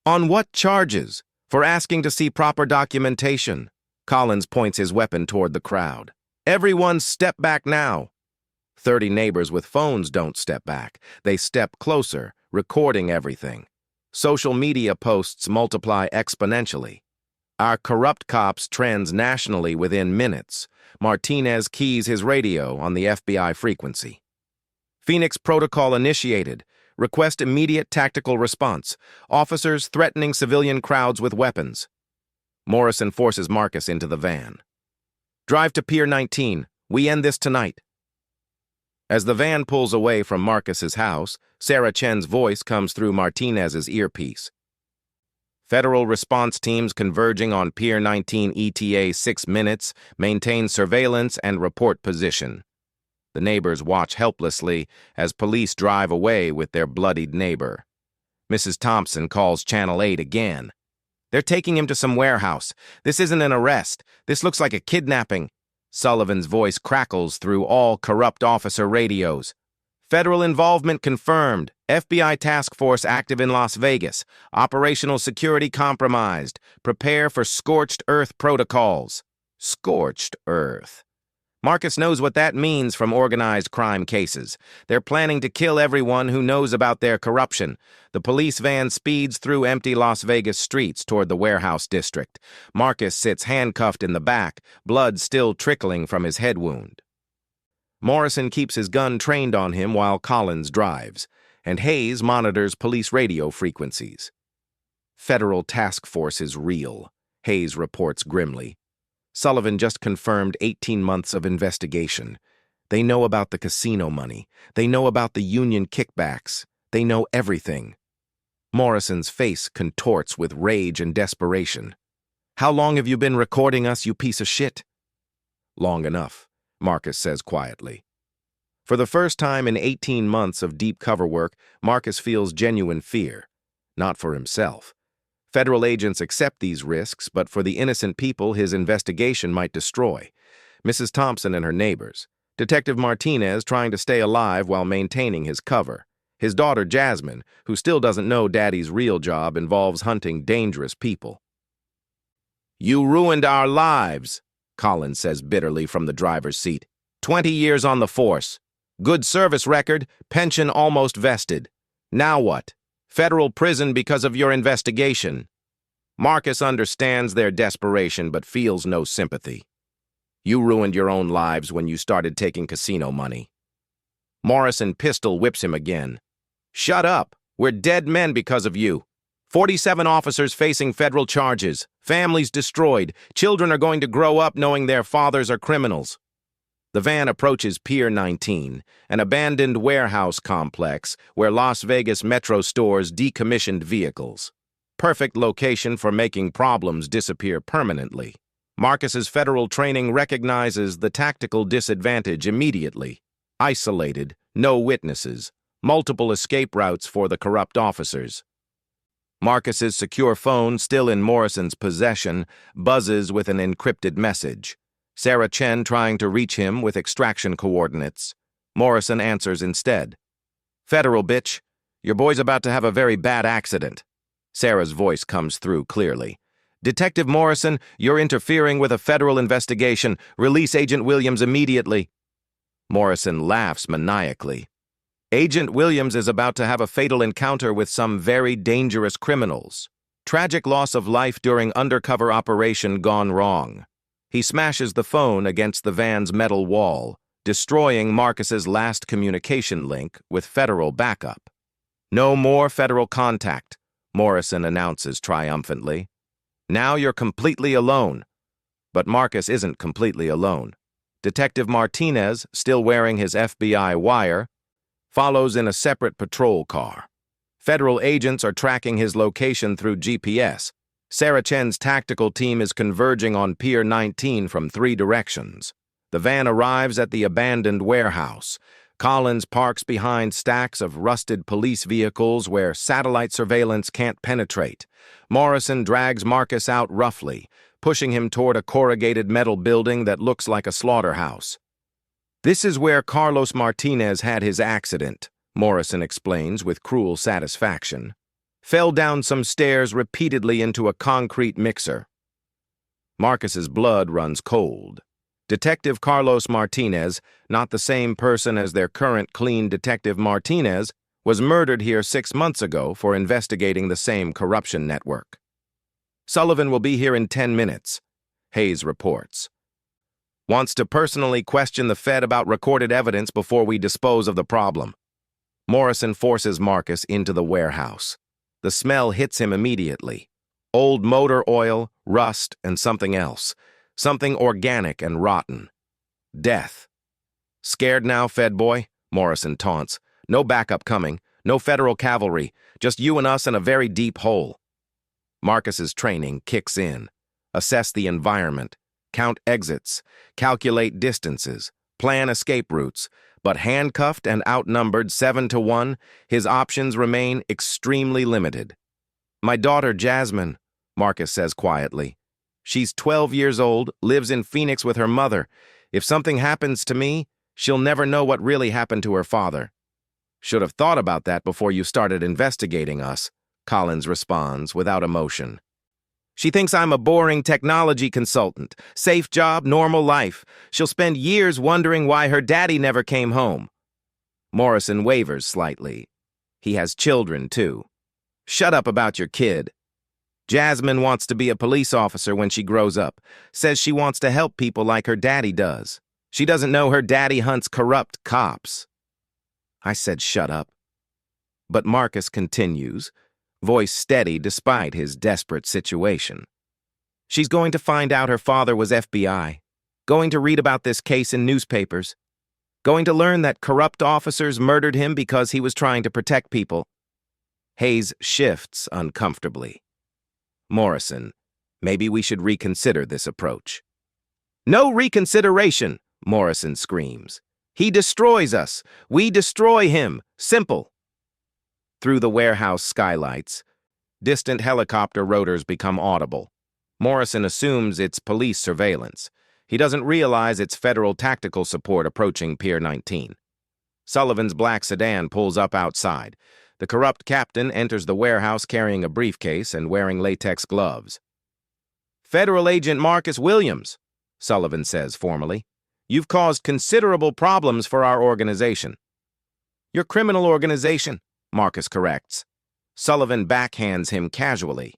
On what charges? For asking to see proper documentation. Collins points his weapon toward the crowd. Everyone step back now. 30 neighbors with phones don't step back. They step closer, recording everything. Social media posts multiply exponentially. Our corrupt cops trends nationally within minutes. Martinez keys his radio on the FBI frequency. Phoenix Protocol initiated. Request immediate tactical response. Officers threatening civilian crowds with weapons. Morrison forces Marcus into the van. Drive to Pier 19. We end this tonight. As the van pulls away from Marcus's house, Sarah Chen's voice comes through Martinez's earpiece. Federal response teams converging on Pier 19 ETA 6 minutes, maintain surveillance and report position. The neighbors watch helplessly as police drive away with their bloodied neighbor. Mrs. Thompson calls Channel 8 again. They're taking him to some warehouse. This isn't an arrest. This looks like a kidnapping. Sullivan's voice crackles through all corrupt officer radios. Federal involvement confirmed. FBI task force active in Las Vegas. Operational security compromised. Prepare for scorched earth protocols. Scorched earth. Marcus knows what that means from organized crime cases. They're planning to kill everyone who knows about their corruption. The police van speeds through empty Las Vegas streets toward the warehouse district. Marcus sits handcuffed in the back, blood still trickling from his head wound. Morrison keeps his gun trained on him while Collins drives, and Hayes monitors police radio frequencies. Federal task force is real, Hayes reports grimly. Sullivan just confirmed 18 months of investigation. They know about the casino money. They know about the union kickbacks. They know everything. Morrison's face contorts with rage and desperation. How long have you been recording us, you piece of shit? Long enough, Marcus says quietly. For the first time in 18 months of deep cover work, Marcus feels genuine fear. Not for himself. Federal agents accept these risks, but for the innocent people his investigation might destroy. Mrs. Thompson and her neighbors. Detective Martinez trying to stay alive while maintaining his cover. His daughter Jasmine, who still doesn't know Daddy's real job, involves hunting dangerous people. "You ruined our lives," Collins says bitterly from the driver's seat. 20 years on the force. Good service record, pension almost vested. Now what? Federal prison because of your investigation. Marcus understands their desperation but feels no sympathy. "You ruined your own lives when you started taking casino money." Morrison pistol whips him again. "Shut up. We're dead men because of you. 47 officers facing federal charges. Families destroyed. Children are going to grow up knowing their fathers are criminals." The van approaches Pier 19, an abandoned warehouse complex where Las Vegas Metro stores decommissioned vehicles. Perfect location for making problems disappear permanently. Marcus's federal training recognizes the tactical disadvantage immediately. Isolated, no witnesses, multiple escape routes for the corrupt officers. Marcus's secure phone, still in Morrison's possession, buzzes with an encrypted message. Sarah Chen trying to reach him with extraction coordinates. Morrison answers instead. "Federal, bitch. Your boy's about to have a very bad accident." Sarah's voice comes through clearly. "Detective Morrison, you're interfering with a federal investigation. Release Agent Williams immediately." Morrison laughs maniacally. "Agent Williams is about to have a fatal encounter with some very dangerous criminals. Tragic loss of life during undercover operation gone wrong." He smashes the phone against the van's metal wall, destroying Marcus's last communication link with federal backup. "No more federal contact," Morrison announces triumphantly. "Now you're completely alone." But Marcus isn't completely alone. Detective Martinez, still wearing his FBI wire, follows in a separate patrol car. Federal agents are tracking his location through GPS. Sarah Chen's tactical team is converging on Pier 19 from 3 directions. The van arrives at the abandoned warehouse. Collins parks behind stacks of rusted police vehicles where satellite surveillance can't penetrate. Morrison drags Marcus out roughly, pushing him toward a corrugated metal building that looks like a slaughterhouse. "This is where Carlos Martinez had his accident," Morrison explains with cruel satisfaction. "Fell down some stairs repeatedly into a concrete mixer." Marcus's blood runs cold. Detective Carlos Martinez, not the same person as their current clean Detective Martinez, was murdered here 6 months ago for investigating the same corruption network. "Sullivan will be here in 10 minutes, Hayes reports. "Wants to personally question the Fed about recorded evidence before we dispose of the problem." Morrison forces Marcus into the warehouse. The smell hits him immediately. Old motor oil, rust, and something else. Something organic and rotten. Death. "Scared now, Fed boy?" Morrison taunts. "No backup coming. No federal cavalry. Just you and us in a very deep hole." Marcus's training kicks in. Assess the environment. Count exits. Calculate distances. Plan escape routes. But handcuffed and outnumbered 7-1, his options remain extremely limited. "My daughter, Jasmine," Marcus says quietly. "She's 12 years old, lives in Phoenix with her mother. If something happens to me, she'll never know what really happened to her father." "Should have thought about that before you started investigating us," Collins responds without emotion. "She thinks I'm a boring technology consultant. Safe job, normal life. She'll spend years wondering why her daddy never came home." Morrison wavers slightly. He has children, too. "Shut up about your kid. Jasmine wants to be a police officer when she grows up. Says she wants to help people like her daddy does. She doesn't know her daddy hunts corrupt cops." I said shut up. But Marcus continues, voice steady despite his desperate situation. "She's going to find out her father was FBI, going to read about this case in newspapers, going to learn that corrupt officers murdered him because he was trying to protect people." Hayes shifts uncomfortably. "Morrison, maybe we should reconsider this approach." "No reconsideration," Morrison screams. "He destroys us. We destroy him. Simple." Through the warehouse skylights, distant helicopter rotors become audible. Morrison assumes it's police surveillance. He doesn't realize it's federal tactical support approaching Pier 19. Sullivan's black sedan pulls up outside. The corrupt captain enters the warehouse carrying a briefcase and wearing latex gloves. "Federal Agent Marcus Williams," Sullivan says formally. "You've caused considerable problems for our organization." "Your criminal organization," Marcus corrects. Sullivan backhands him casually.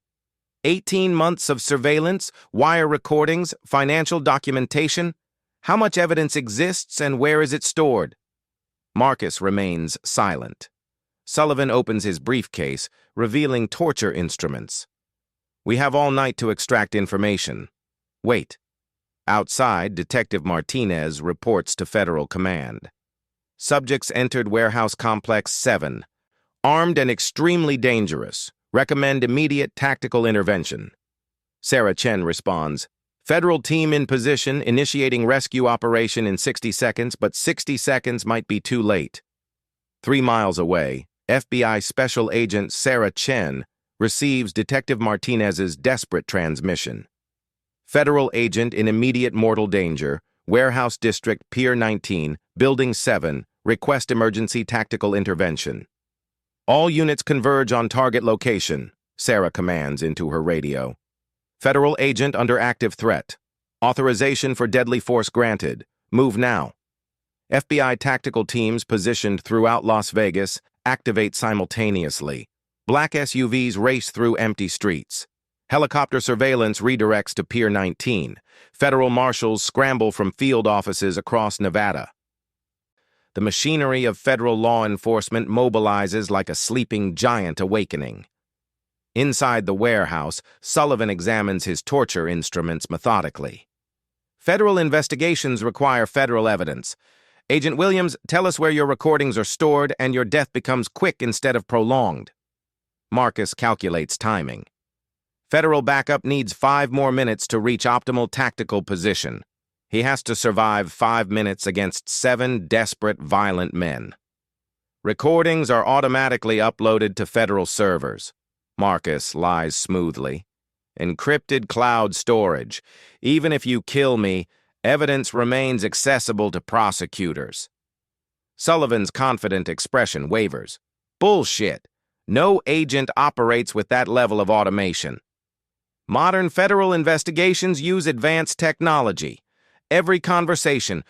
18 months of surveillance, wire recordings, financial documentation. How much evidence exists and where is it stored? Marcus remains silent. Sullivan opens his briefcase, revealing torture instruments. "We have all night to extract information. Wait." Outside, Detective Martinez reports to Federal Command. "Subjects entered Warehouse Complex 7. Armed and extremely dangerous. Recommend immediate tactical intervention." Sarah Chen responds, "Federal team in position, initiating rescue operation in 60 seconds, but 60 seconds might be too late." 3 miles away, FBI Special Agent Sarah Chen receives Detective Martinez's desperate transmission. "Federal agent in immediate mortal danger, Warehouse District, Pier 19, Building 7, request emergency tactical intervention." "All units converge on target location," Sarah commands into her radio. "Federal agent under active threat. Authorization for deadly force granted. Move now." FBI tactical teams positioned throughout Las Vegas activate simultaneously. Black SUVs race through empty streets. Helicopter surveillance redirects to Pier 19. Federal marshals scramble from field offices across Nevada. The machinery of federal law enforcement mobilizes like a sleeping giant awakening. Inside the warehouse, Sullivan examines his torture instruments methodically. "Federal investigations require federal evidence. Agent Williams, tell us where your recordings are stored and your death becomes quick instead of prolonged." Marcus calculates timing. "Federal backup needs 5 more minutes to reach optimal tactical position. He has to survive 5 minutes against 7 desperate, violent men." "Recordings are automatically uploaded to federal servers." Marcus lies smoothly. "Encrypted cloud storage. Even if you kill me, evidence remains accessible to prosecutors." Sullivan's confident expression wavers. "Bullshit. No agent operates with that level of automation. Modern federal investigations use advanced technology. Every conversation,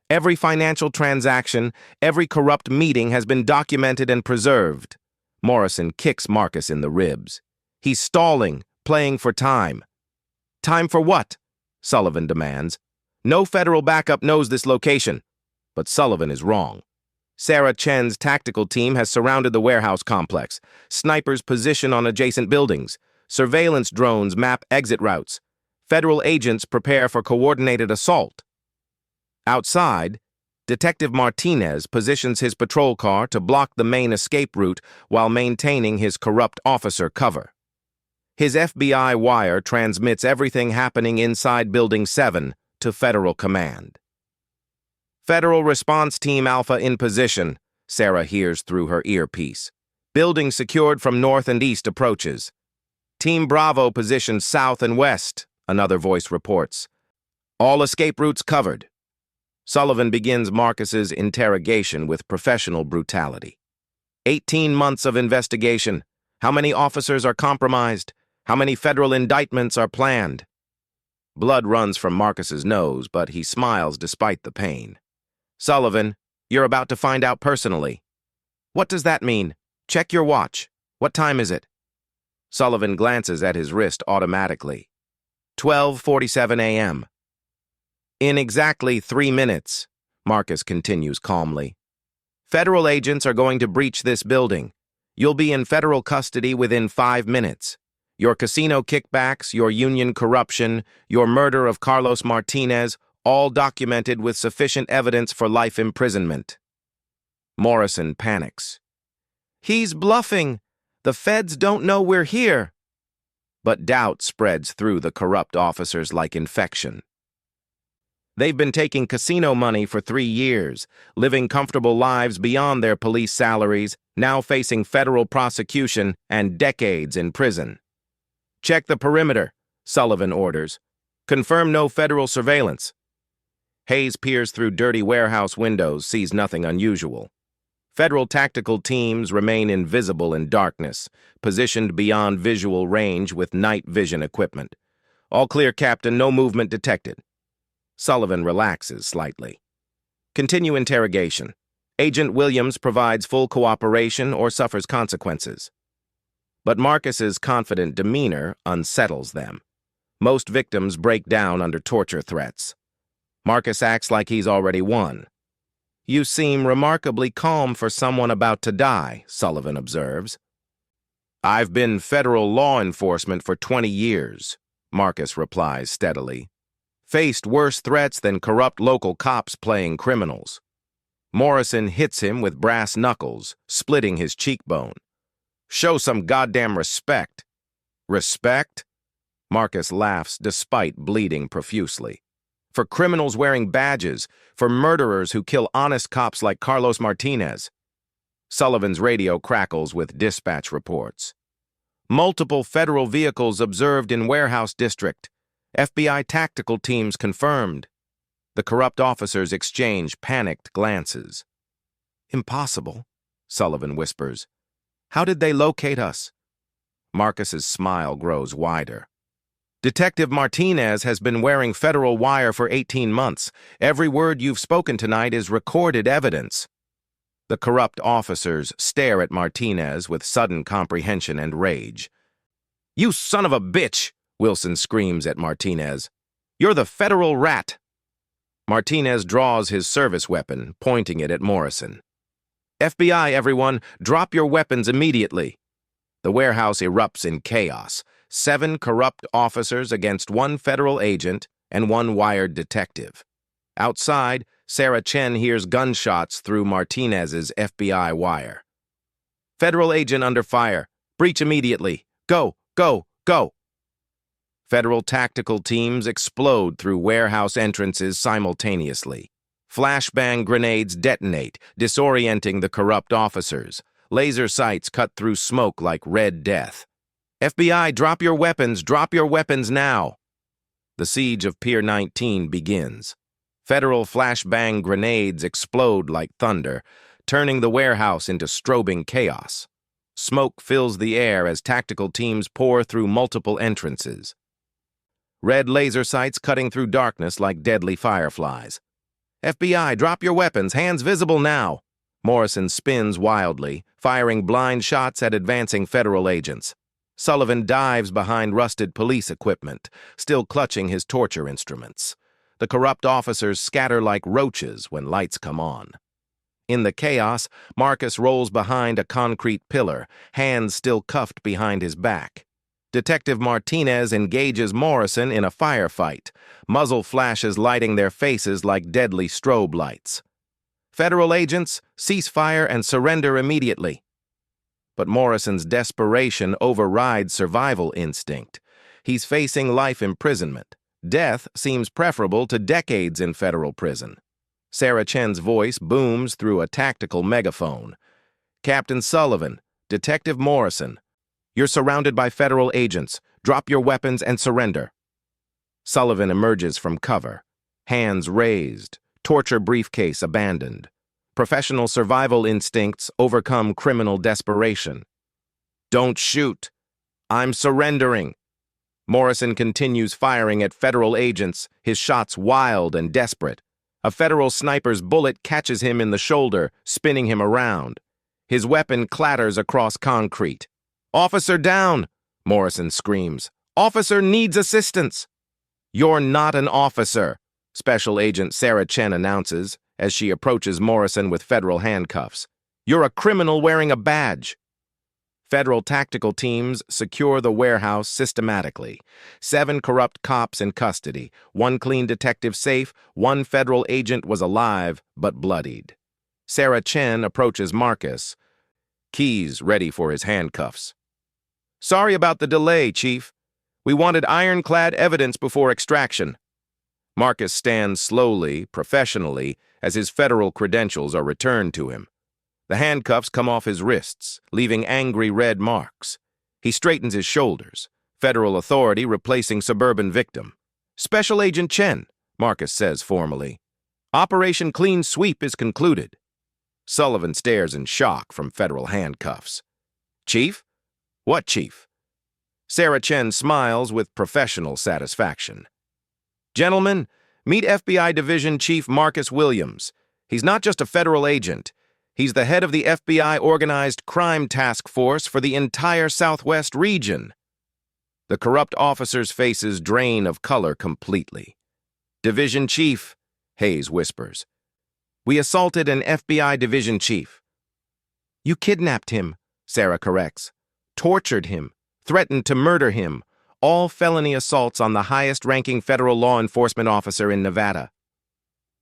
every financial transaction, every corrupt meeting has been documented and preserved." Morrison kicks Marcus in the ribs. "He's stalling, playing for time." "Time for what?" Sullivan demands. "No federal backup knows this location." But Sullivan is wrong. Sarah Chen's tactical team has surrounded the warehouse complex. Snipers position on adjacent buildings. Surveillance drones map exit routes. Federal agents prepare for coordinated assault. Outside, Detective Martinez positions his patrol car to block the main escape route while maintaining his corrupt officer cover. His FBI wire transmits everything happening inside Building 7 to Federal Command. "Federal Response Team Alpha in position," Sarah hears through her earpiece. "Building secured from north and east approaches." "Team Bravo positioned south and west," another voice reports. "All escape routes covered." Sullivan begins Marcus's interrogation with professional brutality. 18 months of investigation. How many officers are compromised? How many federal indictments are planned? Blood runs from Marcus's nose, but he smiles despite the pain. "Sullivan, you're about to find out personally." "What does that mean? Check your watch. What time is it?" Sullivan glances at his wrist automatically. 12:47 a.m. "In exactly 3 minutes, Marcus continues calmly. "Federal agents are going to breach this building. You'll be in federal custody within 5 minutes. Your casino kickbacks, your union corruption, your murder of Carlos Martinez, all documented with sufficient evidence for life imprisonment." Morrison panics. "He's bluffing. The feds don't know we're here." But doubt spreads through the corrupt officers like infection. They've been taking casino money for 3 years, living comfortable lives beyond their police salaries, now facing federal prosecution and decades in prison. "Check the perimeter," Sullivan orders. "Confirm no federal surveillance." Hayes peers through dirty warehouse windows, sees nothing unusual. Federal tactical teams remain invisible in darkness, positioned beyond visual range with night vision equipment. All clear, Captain. No movement detected. Sullivan relaxes slightly. Continue interrogation. Agent Williams provides full cooperation or suffers consequences. But Marcus's confident demeanor unsettles them. Most victims break down under torture threats. Marcus acts like he's already won. You seem remarkably calm for someone about to die, Sullivan observes. I've been federal law enforcement for 20 years, Marcus replies steadily. Faced worse threats than corrupt local cops playing criminals. Morrison hits him with brass knuckles, splitting his cheekbone. Show some goddamn respect. Respect? Marcus laughs despite bleeding profusely. For criminals wearing badges, for murderers who kill honest cops like Carlos Martinez. Sullivan's radio crackles with dispatch reports. Multiple federal vehicles observed in Warehouse District. FBI tactical teams confirmed. The corrupt officers exchange panicked glances. Impossible, Sullivan whispers. How did they locate us? Marcus's smile grows wider. Detective Martinez has been wearing federal wire for 18 months. Every word you've spoken tonight is recorded evidence. The corrupt officers stare at Martinez with sudden comprehension and rage. You son of a bitch, Wilson screams at Martinez. You're the federal rat. Martinez draws his service weapon, pointing it at Morrison. FBI, everyone, drop your weapons immediately. The warehouse erupts in chaos. 7 corrupt officers against 1 federal agent and 1 wired detective. Outside, Sarah Chen hears gunshots through Martinez's FBI wire. Federal agent under fire. Breach immediately. Go, go, go. Federal tactical teams explode through warehouse entrances simultaneously. Flashbang grenades detonate, disorienting the corrupt officers. Laser sights cut through smoke like red death. FBI, drop your weapons now. The siege of Pier 19 begins. Federal flashbang grenades explode like thunder, turning the warehouse into strobing chaos. Smoke fills the air as tactical teams pour through multiple entrances. Red laser sights cutting through darkness like deadly fireflies. FBI, drop your weapons, hands visible now. Morrison spins wildly, firing blind shots at advancing federal agents. Sullivan dives behind rusted police equipment, still clutching his torture instruments. The corrupt officers scatter like roaches when lights come on. In the chaos, Marcus rolls behind a concrete pillar, hands still cuffed behind his back. Detective Martinez engages Morrison in a firefight, muzzle flashes lighting their faces like deadly strobe lights. Federal agents, cease fire and surrender immediately. But Morrison's desperation overrides survival instinct. He's facing life imprisonment. Death seems preferable to decades in federal prison. Sarah Chen's voice booms through a tactical megaphone. Captain Sullivan, Detective Morrison, you're surrounded by federal agents. Drop your weapons and surrender. Sullivan emerges from cover, hands raised, torture briefcase abandoned. Professional survival instincts overcome criminal desperation. Don't shoot. I'm surrendering. Morrison continues firing at federal agents, his shots wild and desperate. A federal sniper's bullet catches him in the shoulder, spinning him around. His weapon clatters across concrete. Officer down, Morrison screams. Officer needs assistance. You're not an officer, Special Agent Sarah Chen announces as she approaches Morrison with federal handcuffs. You're a criminal wearing a badge. Federal tactical teams secure the warehouse systematically. 7 corrupt cops in custody, 1 clean detective safe, 1 federal agent was alive but bloodied. Sarah Chen approaches Marcus, keys ready for his handcuffs. Sorry about the delay, Chief. We wanted ironclad evidence before extraction. Marcus stands slowly, professionally, as his federal credentials are returned to him. The handcuffs come off his wrists, leaving angry red marks. He straightens his shoulders, federal authority replacing suburban victim. Special Agent Chen, Marcus says formally. Operation Clean Sweep is concluded. Sullivan stares in shock from federal handcuffs. Chief? What chief? Sarah Chen smiles with professional satisfaction. Gentlemen, meet FBI Division Chief Marcus Williams. He's not just a federal agent. He's the head of the FBI Organized Crime Task Force for the entire Southwest region. The corrupt officers' faces drain of color completely. Division Chief, Hayes whispers. We assaulted an FBI Division Chief. You kidnapped him, Sarah corrects. Tortured him. Threatened to murder him. All felony assaults on the highest-ranking federal law enforcement officer in Nevada.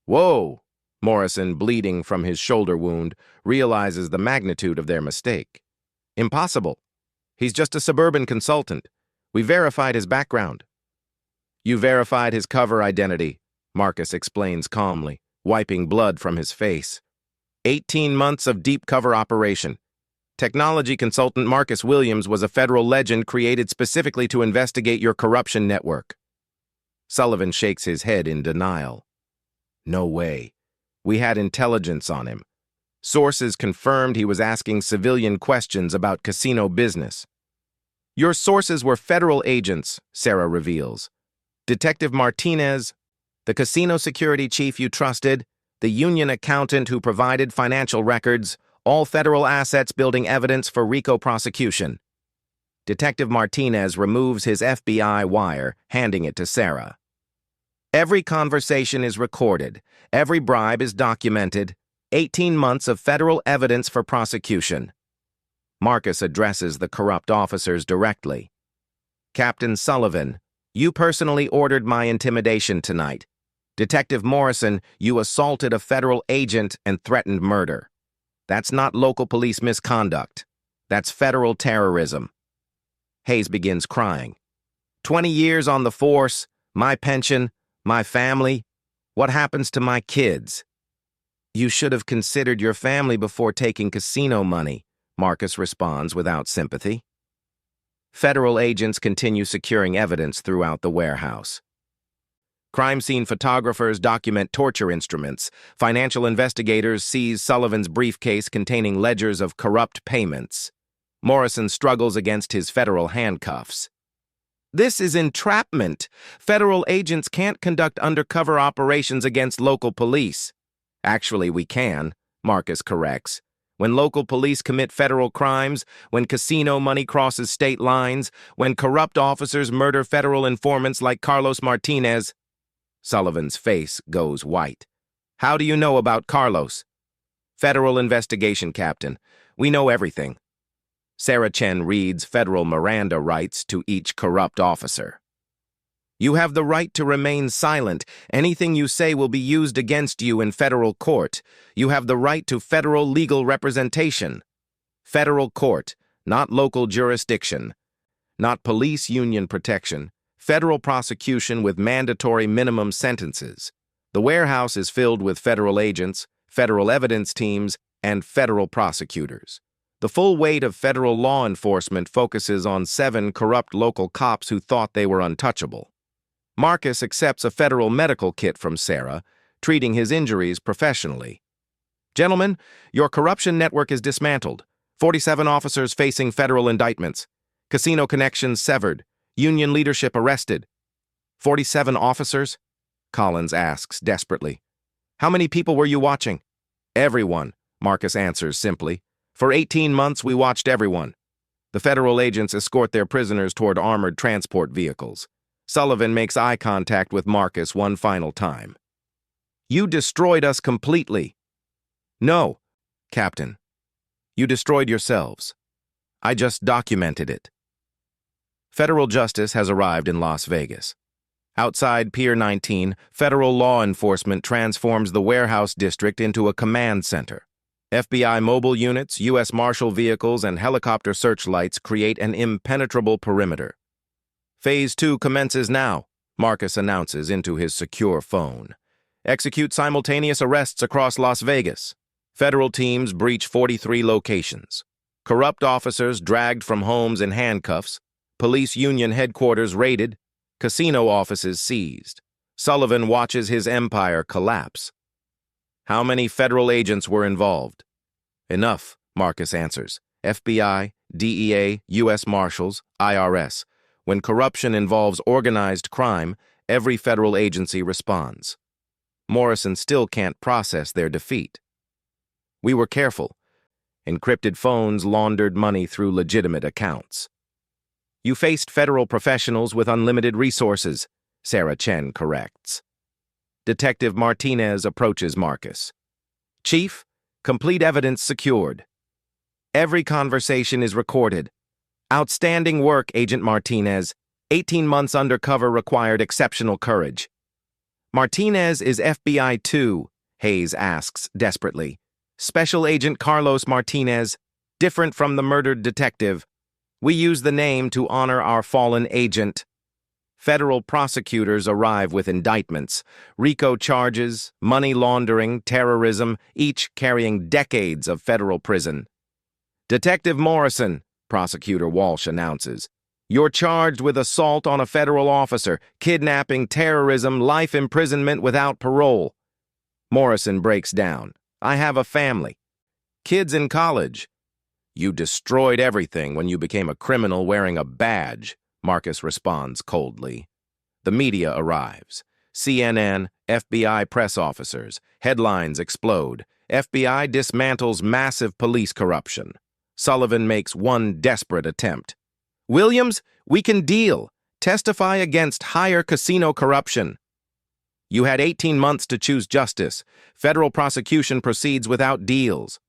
Whoa! Morrison, bleeding from his shoulder wound, realizes the magnitude of their mistake. Impossible. He's just a suburban consultant. We verified his background. You verified his cover identity, Marcus explains calmly, wiping blood from his face. 18 months of deep cover operation. Technology consultant Marcus Williams was a federal legend created specifically to investigate your corruption network. Sullivan shakes his head in denial. No way. We had intelligence on him. Sources confirmed he was asking civilian questions about casino business. Your sources were federal agents, Sarah reveals. Detective Martinez, the casino security chief you trusted, the union accountant who provided financial records, all federal assets building evidence for RICO prosecution. Detective Martinez removes his FBI wire, handing it to Sarah. Every conversation is recorded. Every bribe is documented. 18 months of federal evidence for prosecution. Marcus addresses the corrupt officers directly. Captain Sullivan, you personally ordered my intimidation tonight. Detective Morrison, you assaulted a federal agent and threatened murder. That's not local police misconduct. That's federal terrorism. Hayes begins crying. 20 years on the force, my pension, my family. What happens to my kids? You should have considered your family before taking casino money, Marcus responds without sympathy. Federal agents continue securing evidence throughout the warehouse. Crime scene photographers document torture instruments. Financial investigators seize Sullivan's briefcase containing ledgers of corrupt payments. Morrison struggles against his federal handcuffs. This is entrapment. Federal agents can't conduct undercover operations against local police. Actually, we can, Marcus corrects. When local police commit federal crimes, when casino money crosses state lines, when corrupt officers murder federal informants like Carlos Martinez. Sullivan's face goes white. How do you know about Carlos? Federal investigation, Captain. We know everything. Sarah Chen reads federal Miranda rights to each corrupt officer. You have the right to remain silent. Anything you say will be used against you in federal court. You have the right to federal legal representation. Federal court, not local jurisdiction. Not police union protection. Federal prosecution with mandatory minimum sentences. The warehouse is filled with federal agents, federal evidence teams, and federal prosecutors. The full weight of federal law enforcement focuses on 7 corrupt local cops who thought they were untouchable. Marcus accepts a federal medical kit from Sarah, treating his injuries professionally. Gentlemen, your corruption network is dismantled. 47 officers facing federal indictments. Casino connections severed. Union leadership arrested. 47 officers? Collins asks desperately. How many people were you watching? Everyone, Marcus answers simply. For 18 months, we watched everyone. The federal agents escort their prisoners toward armored transport vehicles. Sullivan makes eye contact with Marcus one final time. You destroyed us completely. No, Captain. You destroyed yourselves. I just documented it. Federal justice has arrived in Las Vegas. Outside Pier 19, federal law enforcement transforms the warehouse district into a command center. FBI mobile units, U.S. Marshal vehicles, and helicopter searchlights create an impenetrable perimeter. Phase 2 commences now, Marcus announces into his secure phone. Execute simultaneous arrests across Las Vegas. Federal teams breach 43 locations. Corrupt officers dragged from homes in handcuffs. Police union headquarters raided. Casino offices seized. Sullivan watches his empire collapse. How many federal agents were involved? Enough, Marcus answers. FBI, DEA, U.S. Marshals, IRS. When corruption involves organized crime, every federal agency responds. Morrison still can't process their defeat. We were careful. Encrypted phones laundered money through legitimate accounts. You faced federal professionals with unlimited resources, Sarah Chen corrects. Detective Martinez approaches Marcus. Chief, complete evidence secured. Every conversation is recorded. Outstanding work, Agent Martinez. 18 months undercover required exceptional courage. Martinez is FBI too, Hayes asks desperately. Special Agent Carlos Martinez, different from the murdered detective. We use the name to honor our fallen agent. Federal prosecutors arrive with indictments, RICO charges, money laundering, terrorism, each carrying decades of federal prison. Detective Morrison, Prosecutor Walsh announces, you're charged with assault on a federal officer, kidnapping, terrorism, life imprisonment without parole. Morrison breaks down. I have a family. Kids in college. You destroyed everything when you became a criminal wearing a badge, Marcus responds coldly. The media arrives. CNN, FBI press officers. Headlines explode. FBI dismantles massive police corruption. Sullivan makes one desperate attempt. Williams, we can deal. Testify against higher casino corruption. You had 18 months to choose justice. Federal prosecution proceeds without deals.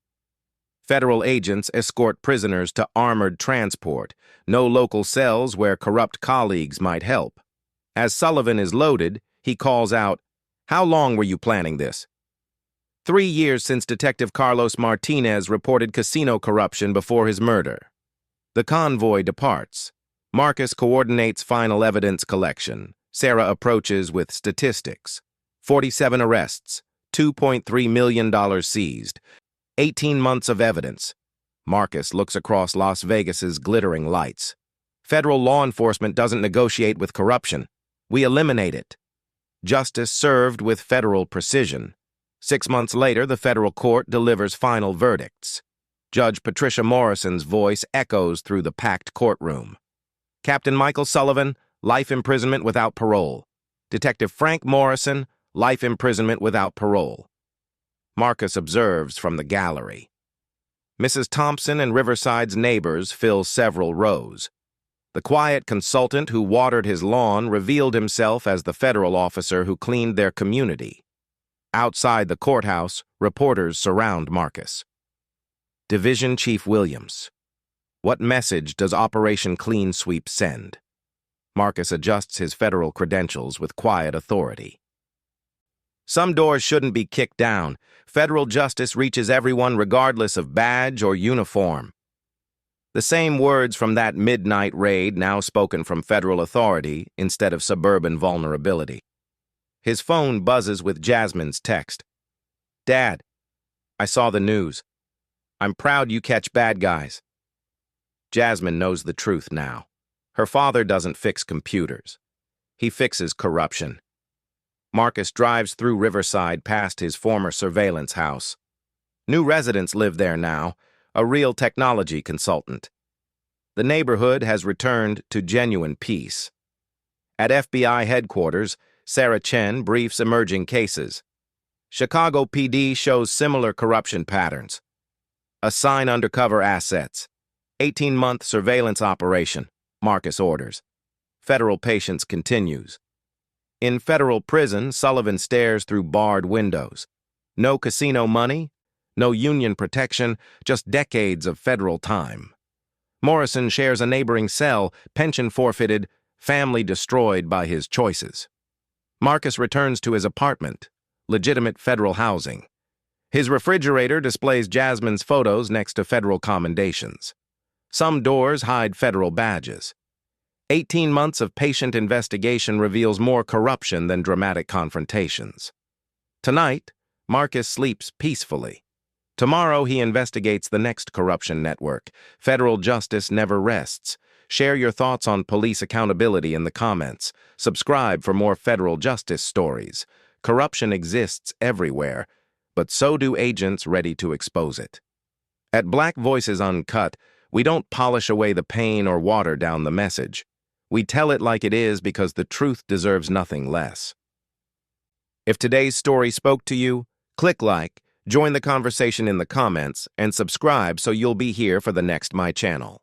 Federal agents escort prisoners to armored transport. No local cells where corrupt colleagues might help. As Sullivan is loaded, he calls out, How long were you planning this? 3 years since Detective Carlos Martinez reported casino corruption before his murder. The convoy departs. Marcus coordinates final evidence collection. Sarah approaches with statistics. 47 arrests, $2.3 million seized, 18 months of evidence. Marcus looks across Las Vegas's glittering lights. Federal law enforcement doesn't negotiate with corruption. We eliminate it. Justice served with federal precision. 6 months later, the federal court delivers final verdicts. Judge Patricia Morrison's voice echoes through the packed courtroom. Captain Michael Sullivan, life imprisonment without parole. Detective Frank Morrison, life imprisonment without parole. Marcus observes from the gallery. Mrs. Thompson and Riverside's neighbors fill several rows. The quiet consultant who watered his lawn revealed himself as the federal officer who cleaned their community. Outside the courthouse, reporters surround Marcus. Division Chief Williams. What message does Operation Clean Sweep send? Marcus adjusts his federal credentials with quiet authority. Some doors shouldn't be kicked down. Federal justice reaches everyone regardless of badge or uniform. The same words from that midnight raid now spoken from federal authority instead of suburban vulnerability. His phone buzzes with Jasmine's text. Dad, I saw the news. I'm proud you catch bad guys. Jasmine knows the truth now. Her father doesn't fix computers. He fixes corruption. Marcus drives through Riverside past his former surveillance house. New residents live there now, a real technology consultant. The neighborhood has returned to genuine peace. At FBI headquarters, Sarah Chen briefs emerging cases. Chicago PD shows similar corruption patterns. Assign undercover assets. 18-month surveillance operation, Marcus orders. Federal patience continues. In federal prison, Sullivan stares through barred windows. No casino money, no union protection, just decades of federal time. Morrison shares a neighboring cell, pension forfeited, family destroyed by his choices. Marcus returns to his apartment, legitimate federal housing. His refrigerator displays Jasmine's photos next to federal commendations. Some doors hide federal badges. 18 months of patient investigation reveals more corruption than dramatic confrontations. Tonight, Marcus sleeps peacefully. Tomorrow, he investigates the next corruption network. Federal justice never rests. Share your thoughts on police accountability in the comments. Subscribe for more federal justice stories. Corruption exists everywhere, but so do agents ready to expose it. At Black Voices Uncut, we don't polish away the pain or water down the message. We tell it like it is because the truth deserves nothing less. If today's story spoke to you, click like, join the conversation in the comments, and subscribe so you'll be here for the next My Channel.